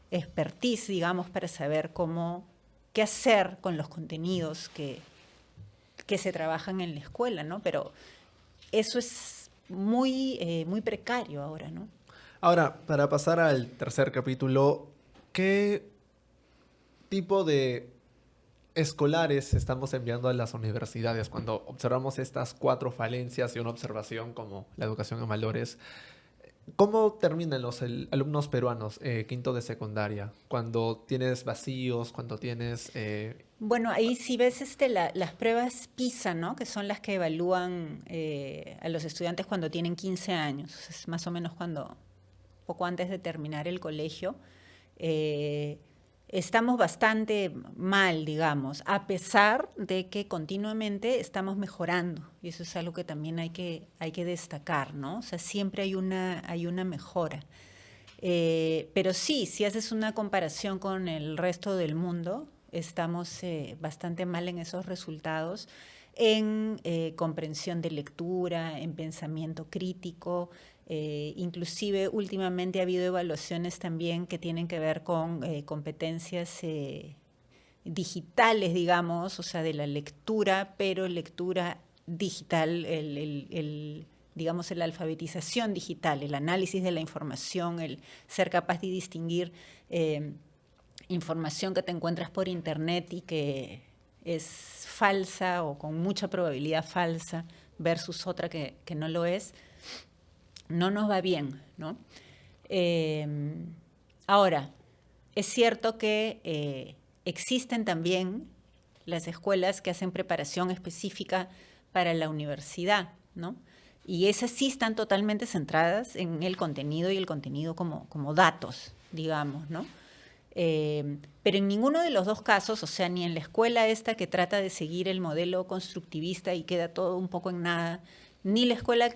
expertise, digamos, para saber qué hacer con los contenidos que se trabajan en la escuela, ¿no? Pero eso es muy precario ahora, ¿no? Ahora, para pasar al tercer capítulo, ¿qué tipo de escolares estamos enviando a las universidades cuando observamos estas cuatro falencias y una observación como la educación en valores? ¿Cómo terminan los alumnos peruanos quinto de secundaria? Cuando tienes vacíos, cuando tienes... Bueno, ahí sí ves las pruebas PISA, ¿no? Que son las que evalúan a los estudiantes cuando tienen 15 años. Es más o menos poco antes de terminar el colegio. Eh, Estamos bastante mal, digamos, a pesar de que continuamente estamos mejorando. Y eso es algo que también hay que destacar, ¿no? O sea, siempre hay una mejora. Pero sí, si haces una comparación con el resto del mundo, estamos bastante mal en esos resultados, en comprensión de lectura, en pensamiento crítico. Inclusive últimamente ha habido evaluaciones también que tienen que ver con competencias digitales, digamos, o sea, de la lectura, pero lectura digital, digamos, la alfabetización digital, el análisis de la información, el ser capaz de distinguir información que te encuentras por internet y que es falsa o con mucha probabilidad falsa versus otra que no lo es, no nos va bien, ¿no? Ahora, es cierto que existen también las escuelas que hacen preparación específica para la universidad, ¿no? Y esas sí están totalmente centradas en el contenido y el contenido como datos, digamos, ¿no? Pero en ninguno de los dos casos, o sea, ni en la escuela esta que trata de seguir el modelo constructivista y queda todo un poco en nada, ni la escuela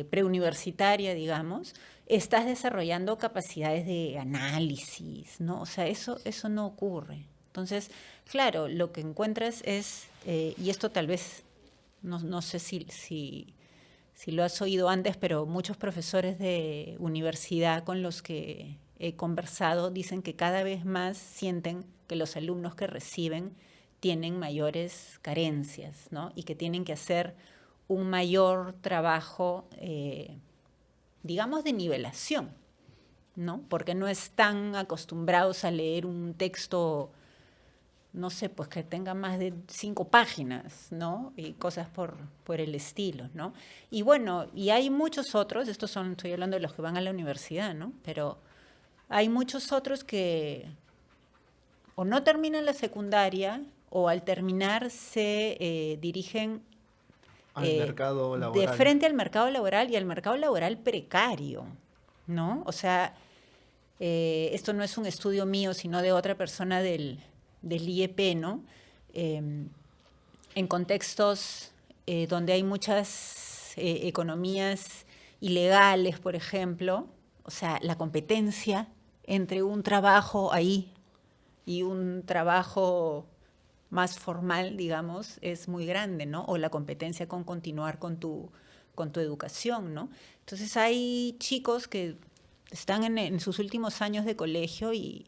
preuniversitaria, digamos, estás desarrollando capacidades de análisis, ¿no? O sea, eso no ocurre. Entonces, claro, lo que encuentras es, y esto tal vez, no sé si lo has oído antes, pero muchos profesores de universidad con los que he conversado dicen que cada vez más sienten que los alumnos que reciben tienen mayores carencias, ¿no? Y que tienen que hacer un mayor trabajo, digamos, de nivelación, ¿no? Porque no están acostumbrados a leer un texto, no sé, pues que tenga más de 5 páginas, ¿no? Y cosas por el estilo, ¿no? Y bueno, y hay muchos otros, estoy hablando de los que van a la universidad, ¿no? Pero hay muchos otros que o no terminan la secundaria o al terminar se dirigen Al mercado de laboral. frente al mercado laboral y al mercado laboral precario, ¿no? O sea, esto no es un estudio mío, sino de otra persona del IEP, ¿no? En contextos donde hay muchas economías ilegales, por ejemplo, o sea, la competencia entre un trabajo ahí y un trabajo más formal, digamos, es muy grande, ¿no? O la competencia con continuar con tu educación, ¿no? Entonces hay chicos que están en sus últimos años de colegio y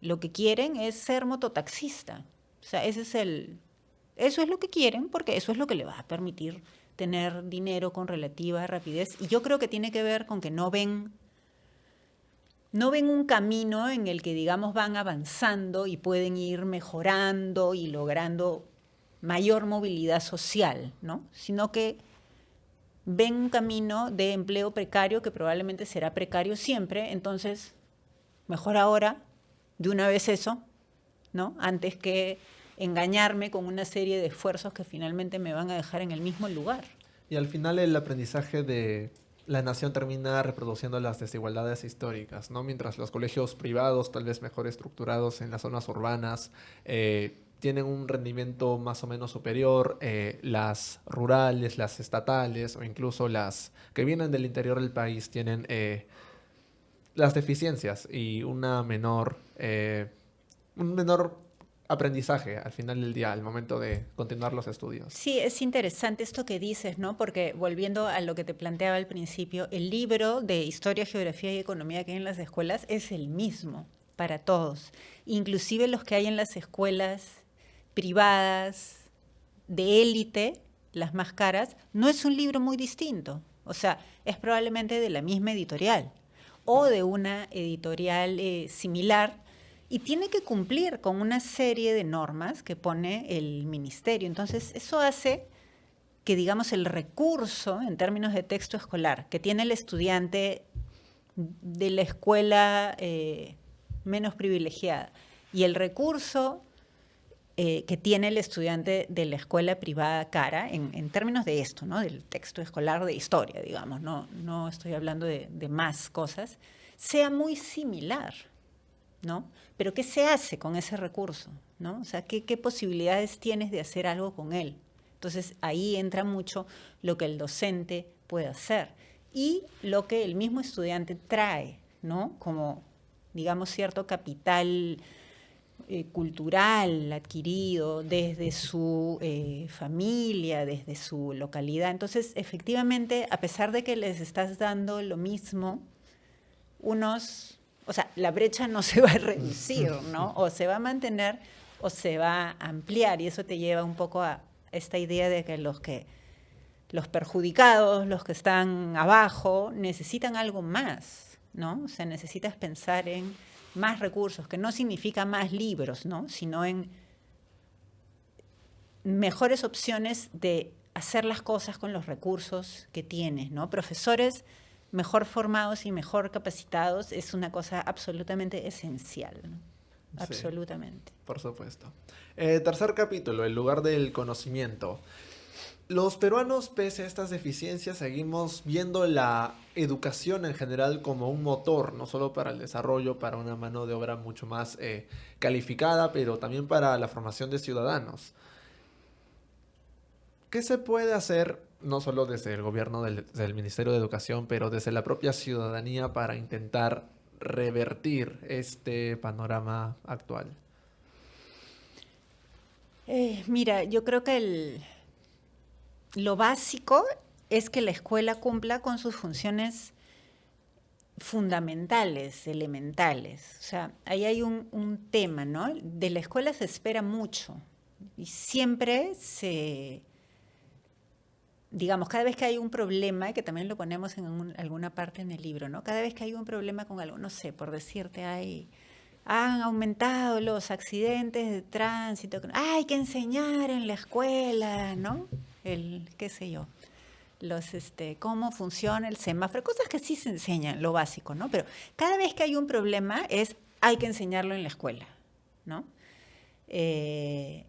lo que quieren es ser mototaxista. O sea, eso es lo que quieren porque eso es lo que le va a permitir tener dinero con relativa rapidez. Y yo creo que tiene que ver con que no ven un camino en el que, digamos, van avanzando y pueden ir mejorando y logrando mayor movilidad social, ¿no? Sino que ven un camino de empleo precario que probablemente será precario siempre, entonces mejor ahora, de una vez eso, ¿no? Antes que engañarme con una serie de esfuerzos que finalmente me van a dejar en el mismo lugar. Y al final el aprendizaje de la nación termina reproduciendo las desigualdades históricas, ¿no? Mientras los colegios privados, tal vez mejor estructurados en las zonas urbanas, tienen un rendimiento más o menos superior, las rurales, las estatales o incluso las que vienen del interior del país tienen las deficiencias y un menor aprendizaje al final del día, al momento de continuar los estudios. Sí, es interesante esto que dices, ¿no? Porque volviendo a lo que te planteaba al principio, el libro de Historia, Geografía y Economía que hay en las escuelas es el mismo para todos, inclusive los que hay en las escuelas privadas de élite, las más caras, no es un libro muy distinto. O sea, es probablemente de la misma editorial o de una editorial similar y tiene que cumplir con una serie de normas que pone el ministerio. Entonces, eso hace que, digamos, el recurso en términos de texto escolar que tiene el estudiante de la escuela menos privilegiada y el recurso que tiene el estudiante de la escuela privada cara, en términos de esto, ¿no? Del texto escolar de historia, digamos, no estoy hablando de más cosas, sea muy similar, ¿no? Pero ¿qué se hace con ese recurso? ¿No? O sea, ¿qué posibilidades tienes de hacer algo con él? Entonces, ahí entra mucho lo que el docente puede hacer y lo que el mismo estudiante trae, ¿no? Como, digamos, cierto capital cultural adquirido desde su familia, desde su localidad. Entonces, efectivamente, a pesar de que les estás dando lo mismo, o sea, la brecha no se va a reducir, ¿no? O se va a mantener o se va a ampliar y eso te lleva un poco a esta idea de que los perjudicados, los que están abajo, necesitan algo más, ¿no? O sea, necesitas pensar en más recursos, que no significa más libros, ¿no? Sino en mejores opciones de hacer las cosas con los recursos que tienes, ¿no? Profesores mejor formados y mejor capacitados es una cosa absolutamente esencial, ¿no? Absolutamente. Sí, por supuesto. Tercer capítulo, el lugar del conocimiento. Los peruanos, pese a estas deficiencias, seguimos viendo la educación en general como un motor, no solo para el desarrollo, para una mano de obra mucho más calificada, pero también para la formación de ciudadanos. ¿Qué se puede hacer, no solo desde el gobierno del Ministerio de Educación, pero desde la propia ciudadanía para intentar revertir este panorama actual? Mira, yo creo que lo básico es que la escuela cumpla con sus funciones fundamentales, elementales. O sea, ahí hay un tema, ¿no? De la escuela se espera mucho y siempre digamos, cada vez que hay un problema, que también lo ponemos en alguna parte en el libro, ¿no? Cada vez que hay un problema con algo, no sé, por decirte, han aumentado los accidentes de tránsito, hay que enseñar en la escuela, ¿no? Qué sé yo, cómo funciona el semáforo, cosas que sí se enseñan, lo básico, ¿no? Pero cada vez que hay un problema hay que enseñarlo en la escuela, ¿no? Y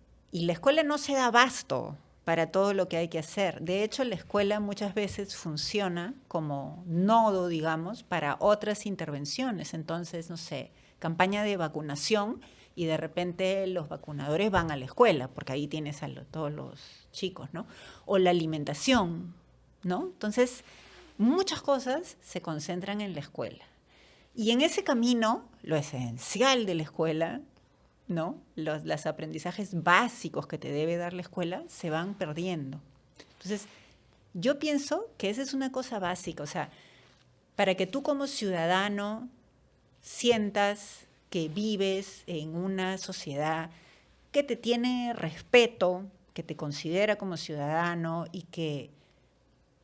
la escuela no se da abasto para todo lo que hay que hacer. De hecho, la escuela muchas veces funciona como nodo, digamos, para otras intervenciones. Entonces, no sé, campaña de vacunación y de repente los vacunadores van a la escuela, porque ahí tienes a todos los chicos, ¿no? O la alimentación, ¿no? Entonces, muchas cosas se concentran en la escuela. Y en ese camino, lo esencial de la escuela, ¿no? Los aprendizajes básicos que te debe dar la escuela se van perdiendo. Entonces, yo pienso que esa es una cosa básica, o sea, para que tú como ciudadano sientas que vives en una sociedad que te tiene respeto, que te considera como ciudadano y que,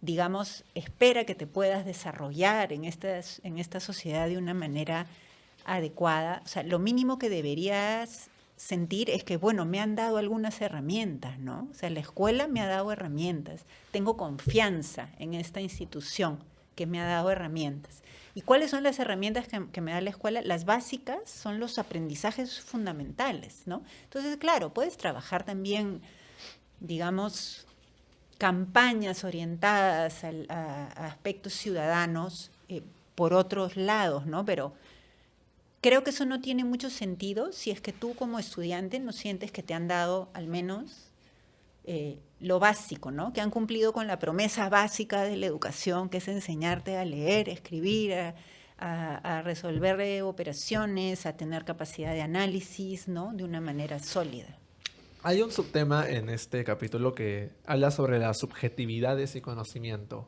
digamos, espera que te puedas desarrollar en esta sociedad de una manera adecuada. O sea, lo mínimo que deberías sentir es que, bueno, me han dado algunas herramientas, ¿no? O sea, la escuela me ha dado herramientas. Tengo confianza en esta institución que me ha dado herramientas. ¿Y cuáles son las herramientas que me da la escuela? Las básicas son los aprendizajes fundamentales, ¿no? Entonces, claro, puedes trabajar también, digamos, campañas orientadas a aspectos ciudadanos por otros lados, ¿no? Pero creo que eso no tiene mucho sentido si es que tú como estudiante no sientes que te han dado al menos lo básico, ¿no? Que han cumplido con la promesa básica de la educación, que es enseñarte a leer, a escribir, a resolver operaciones, a tener capacidad de análisis, ¿no? De una manera sólida. Hay un subtema en este capítulo que habla sobre las subjetividades y conocimiento.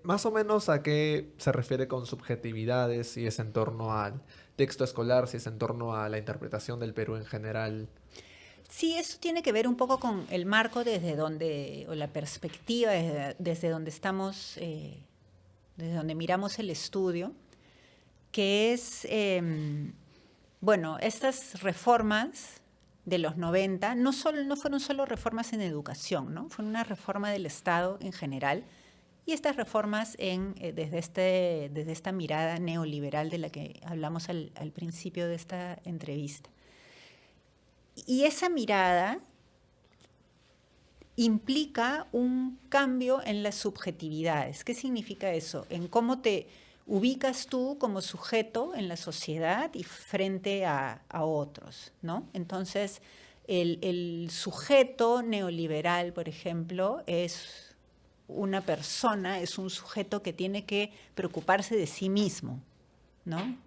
Más o menos a qué se refiere con subjetividades, si es en torno al texto escolar, si es en torno a la interpretación del Perú en general. Sí, eso tiene que ver un poco con el marco o la perspectiva desde donde estamos, desde donde miramos el estudio, que es, bueno, estas reformas de los 90 no fueron solo reformas en educación, ¿no? Fue una reforma del Estado en general. Y estas reformas desde esta mirada neoliberal de la que hablamos al principio de esta entrevista. Y esa mirada implica un cambio en las subjetividades. ¿Qué significa eso? En cómo te ubicas tú como sujeto en la sociedad y frente a otros, ¿no? Entonces, el sujeto neoliberal, por ejemplo, es una persona, es un sujeto que tiene que preocuparse de sí mismo, ¿no?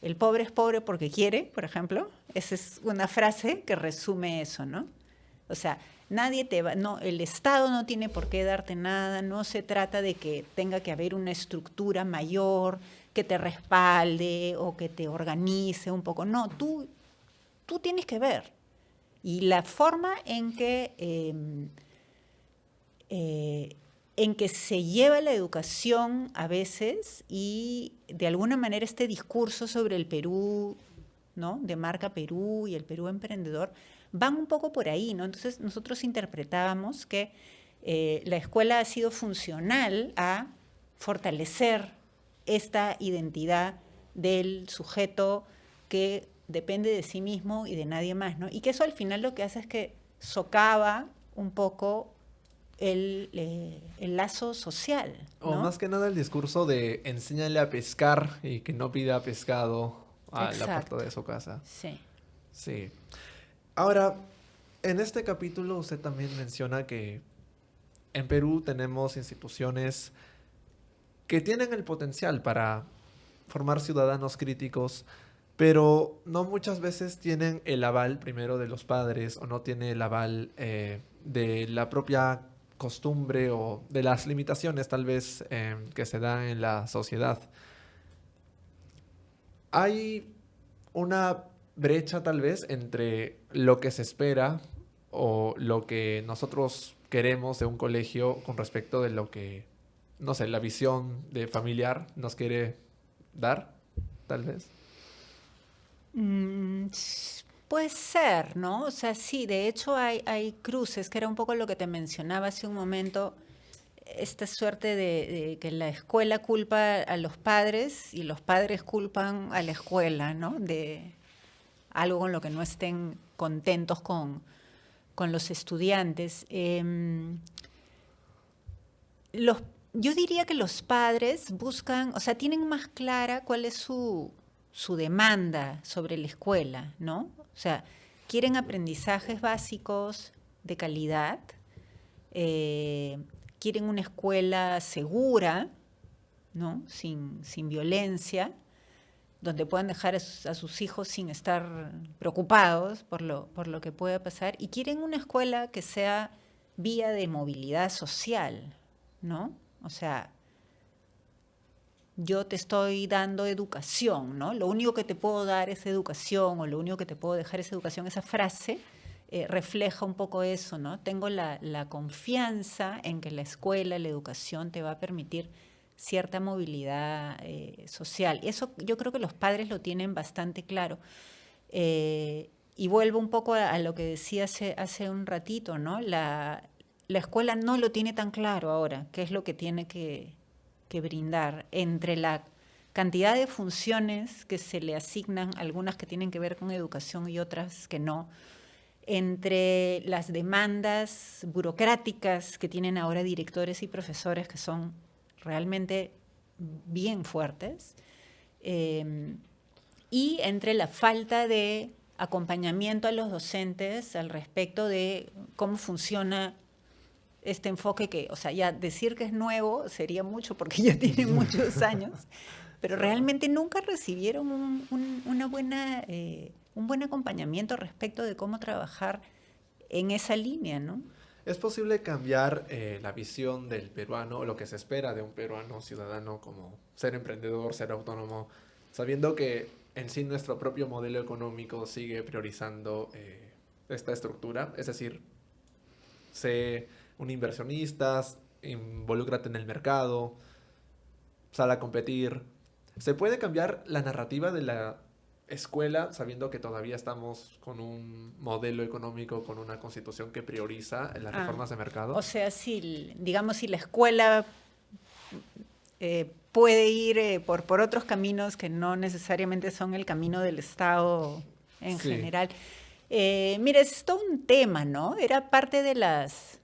El pobre es pobre porque quiere, por ejemplo. Esa es una frase que resume eso, ¿no? O sea, el Estado no tiene por qué darte nada, no se trata de que tenga que haber una estructura mayor que te respalde o que te organice un poco. No, tú tienes que ver. Y la forma en que se lleva la educación a veces y de alguna manera este discurso sobre el Perú, ¿no? De marca Perú y el Perú emprendedor, van un poco por ahí, ¿no? Entonces nosotros interpretábamos que la escuela ha sido funcional a fortalecer esta identidad del sujeto que depende de sí mismo y de nadie más, ¿no? Y que eso al final lo que hace es que socava un poco el lazo social, ¿no? O más que nada el discurso de enséñale a pescar y que no pida pescado a la puerta de su casa. Sí. Sí. Ahora, en este capítulo usted también menciona que en Perú tenemos instituciones que tienen el potencial para formar ciudadanos críticos, pero no muchas veces tienen el aval primero de los padres o no tiene el aval de la propia costumbre o de las limitaciones tal vez que se dan en la sociedad. Hay una brecha tal vez entre lo que se espera o lo que nosotros queremos de un colegio con respecto de lo que, no sé, la visión de familiar nos quiere dar, tal vez. Puede ser, ¿no? O sea, sí, de hecho hay cruces, que era un poco lo que te mencionaba hace un momento, esta suerte de que la escuela culpa a los padres y los padres culpan a la escuela, ¿no? De algo con lo que no estén contentos con los estudiantes. Yo diría que los padres buscan, o sea, tienen más clara cuál es su demanda sobre la escuela, ¿no? O sea, quieren aprendizajes básicos de calidad, quieren una escuela segura, ¿no? Sin violencia, donde puedan dejar a sus hijos sin estar preocupados por lo que pueda pasar, y quieren una escuela que sea vía de movilidad social, ¿no? O sea, yo te estoy dando educación, ¿no? Lo único que te puedo dar es educación, o lo único que te puedo dejar es educación. Esa frase refleja un poco eso, ¿no? Tengo la confianza en que la escuela, la educación te va a permitir cierta movilidad social. Eso yo creo que los padres lo tienen bastante claro. Y vuelvo un poco a lo que decía hace un ratito, ¿no? La escuela no lo tiene tan claro ahora, qué es lo que tiene que brindar entre la cantidad de funciones que se le asignan, algunas que tienen que ver con educación y otras que no, entre las demandas burocráticas que tienen ahora directores y profesores, que son realmente bien fuertes, y entre la falta de acompañamiento a los docentes al respecto de cómo funciona este enfoque que, o sea, ya decir que es nuevo sería mucho porque ya tiene muchos años, pero realmente nunca recibieron un buen acompañamiento respecto de cómo trabajar en esa línea, ¿no? ¿Es posible cambiar la visión del peruano o lo que se espera de un peruano ciudadano como ser emprendedor, ser autónomo, sabiendo que en sí nuestro propio modelo económico sigue priorizando esta estructura? Es decir, sé un inversionista, involúcrate en el mercado, sal a competir. ¿Se puede cambiar la narrativa de la escuela sabiendo que todavía estamos con un modelo económico, con una constitución que prioriza las reformas de mercado? O sea, digamos, si la escuela puede ir por otros caminos que no necesariamente son el camino del Estado en general. Mira, es todo un tema, ¿no? Era parte de las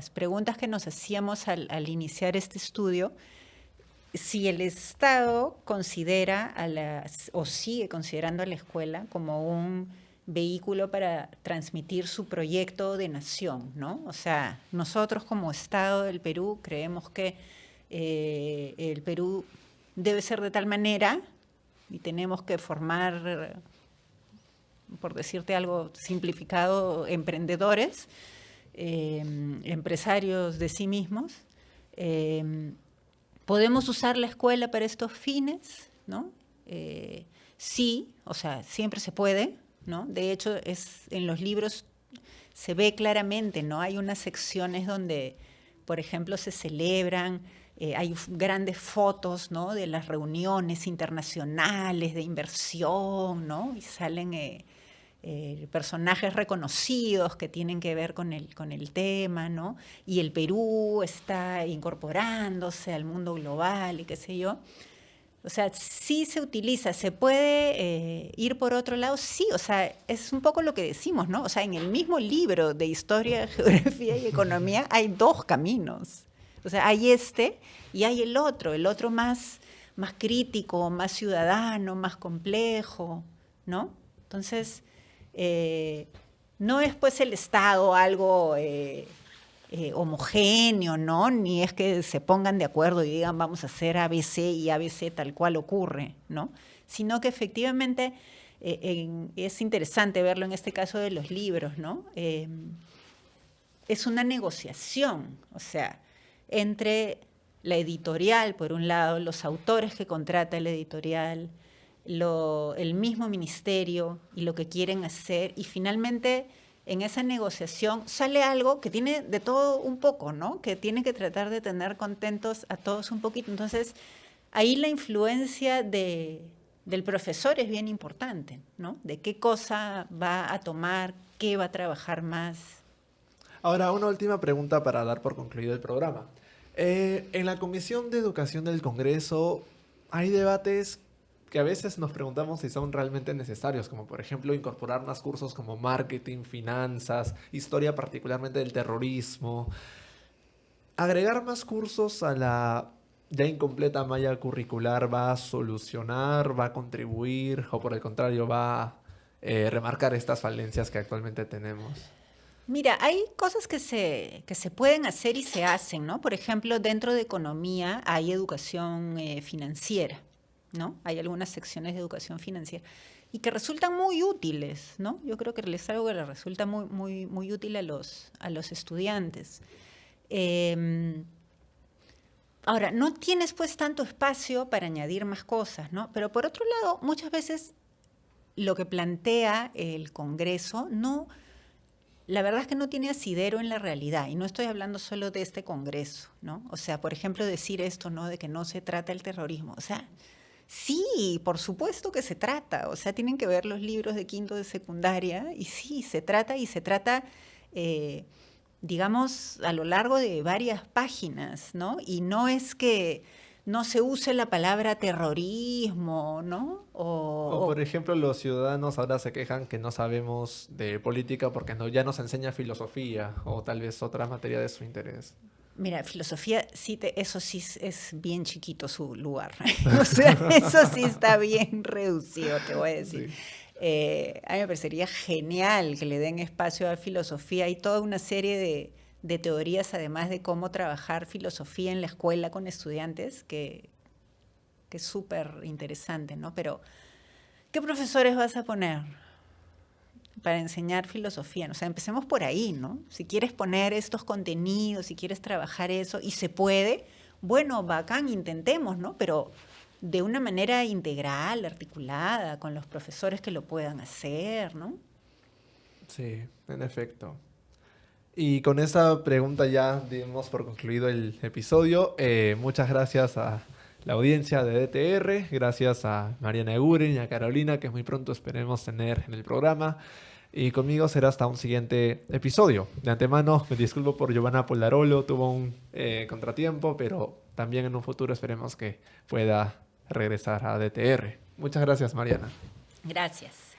preguntas que nos hacíamos al iniciar este estudio. Si el Estado considera o sigue considerando a la escuela como un vehículo para transmitir su proyecto de nación, ¿no? O sea, nosotros como Estado del Perú creemos que el Perú debe ser de tal manera y tenemos que formar, por decirte algo simplificado, emprendedores, empresarios de sí mismos. ¿Podemos usar la escuela para estos fines? ¿No? Sí, o sea, siempre se puede, ¿no? De hecho, en los libros se ve claramente, ¿no? Hay unas secciones donde, por ejemplo, se celebran, hay grandes fotos, ¿no? De las reuniones internacionales de inversión, ¿no? Y salen personajes reconocidos que tienen que ver con el tema, ¿no? Y el Perú está incorporándose al mundo global y qué sé yo. O sea, sí se utiliza, se puede ir por otro lado, sí, o sea, es un poco lo que decimos, ¿no? O sea, en el mismo libro de Historia, Geografía y Economía hay dos caminos. O sea, hay y hay el otro más crítico, más ciudadano, más complejo, ¿no? Entonces, no es pues el Estado algo homogéneo, ¿no? Ni es que se pongan de acuerdo y digan vamos a hacer ABC y ABC tal cual ocurre, ¿no? Sino que efectivamente es interesante verlo en este caso de los libros, ¿no? Es una negociación, o sea, entre la editorial, por un lado, los autores que contrata la editorial, el mismo ministerio y lo que quieren hacer, y finalmente en esa negociación sale algo que tiene de todo un poco, ¿no? Que tiene que tratar de tener contentos a todos un poquito. Entonces, ahí la influencia del profesor es bien importante, ¿no? De qué cosa va a tomar, qué va a trabajar más. Ahora, una última pregunta para dar por concluido el programa. En la Comisión de Educación del Congreso hay debates que a veces nos preguntamos si son realmente necesarios, como por ejemplo incorporar más cursos como marketing, finanzas, historia particularmente del terrorismo. Agregar más cursos a la ya incompleta malla curricular va a solucionar, va a contribuir o por el contrario va a remarcar estas falencias que actualmente tenemos. Mira, hay cosas que se pueden hacer y se hacen, ¿no? Por ejemplo, dentro de economía hay educación financiera, ¿no? Hay algunas secciones de educación financiera y que resultan muy útiles, ¿no? Yo creo que es algo que les resulta muy útil a los estudiantes. Ahora, no tienes pues tanto espacio para añadir más cosas, ¿no? Pero por otro lado, muchas veces lo que plantea el Congreso la verdad es que no tiene asidero en la realidad, y no estoy hablando solo de este Congreso, ¿no? O sea, por ejemplo, decir esto, ¿no? De que no se trata el terrorismo. O sea, sí, por supuesto que se trata. O sea, tienen que ver los libros de quinto de secundaria, y sí, se trata, digamos, a lo largo de varias páginas, ¿no? Y no es que no se use la palabra terrorismo, ¿no? O por ejemplo, los ciudadanos ahora se quejan que no sabemos de política porque ya nos enseña filosofía o tal vez otra materia de su interés. Mira, filosofía, sí eso sí es bien chiquito su lugar. O sea, eso sí está bien reducido, te voy a decir. Sí. A mí me parecería genial que le den espacio a filosofía y toda una serie de teorías, además de cómo trabajar filosofía en la escuela con estudiantes, que es súper interesante, ¿no? Pero, ¿qué profesores vas a poner para enseñar filosofía? O sea, empecemos por ahí, ¿no? Si quieres poner estos contenidos, si quieres trabajar eso, y se puede, bueno, bacán, intentemos, ¿no? Pero de una manera integral, articulada, con los profesores que lo puedan hacer, ¿no? Sí, en efecto. Y con esta pregunta ya dimos por concluido el episodio. Muchas gracias a la audiencia de DTR, gracias a Mariana Eguren y a Carolina, que muy pronto esperemos tener en el programa. Y conmigo será hasta un siguiente episodio. De antemano me disculpo por Giovanna Polarolo, tuvo un contratiempo, pero también en un futuro esperemos que pueda regresar a DTR. Muchas gracias, Mariana. Gracias.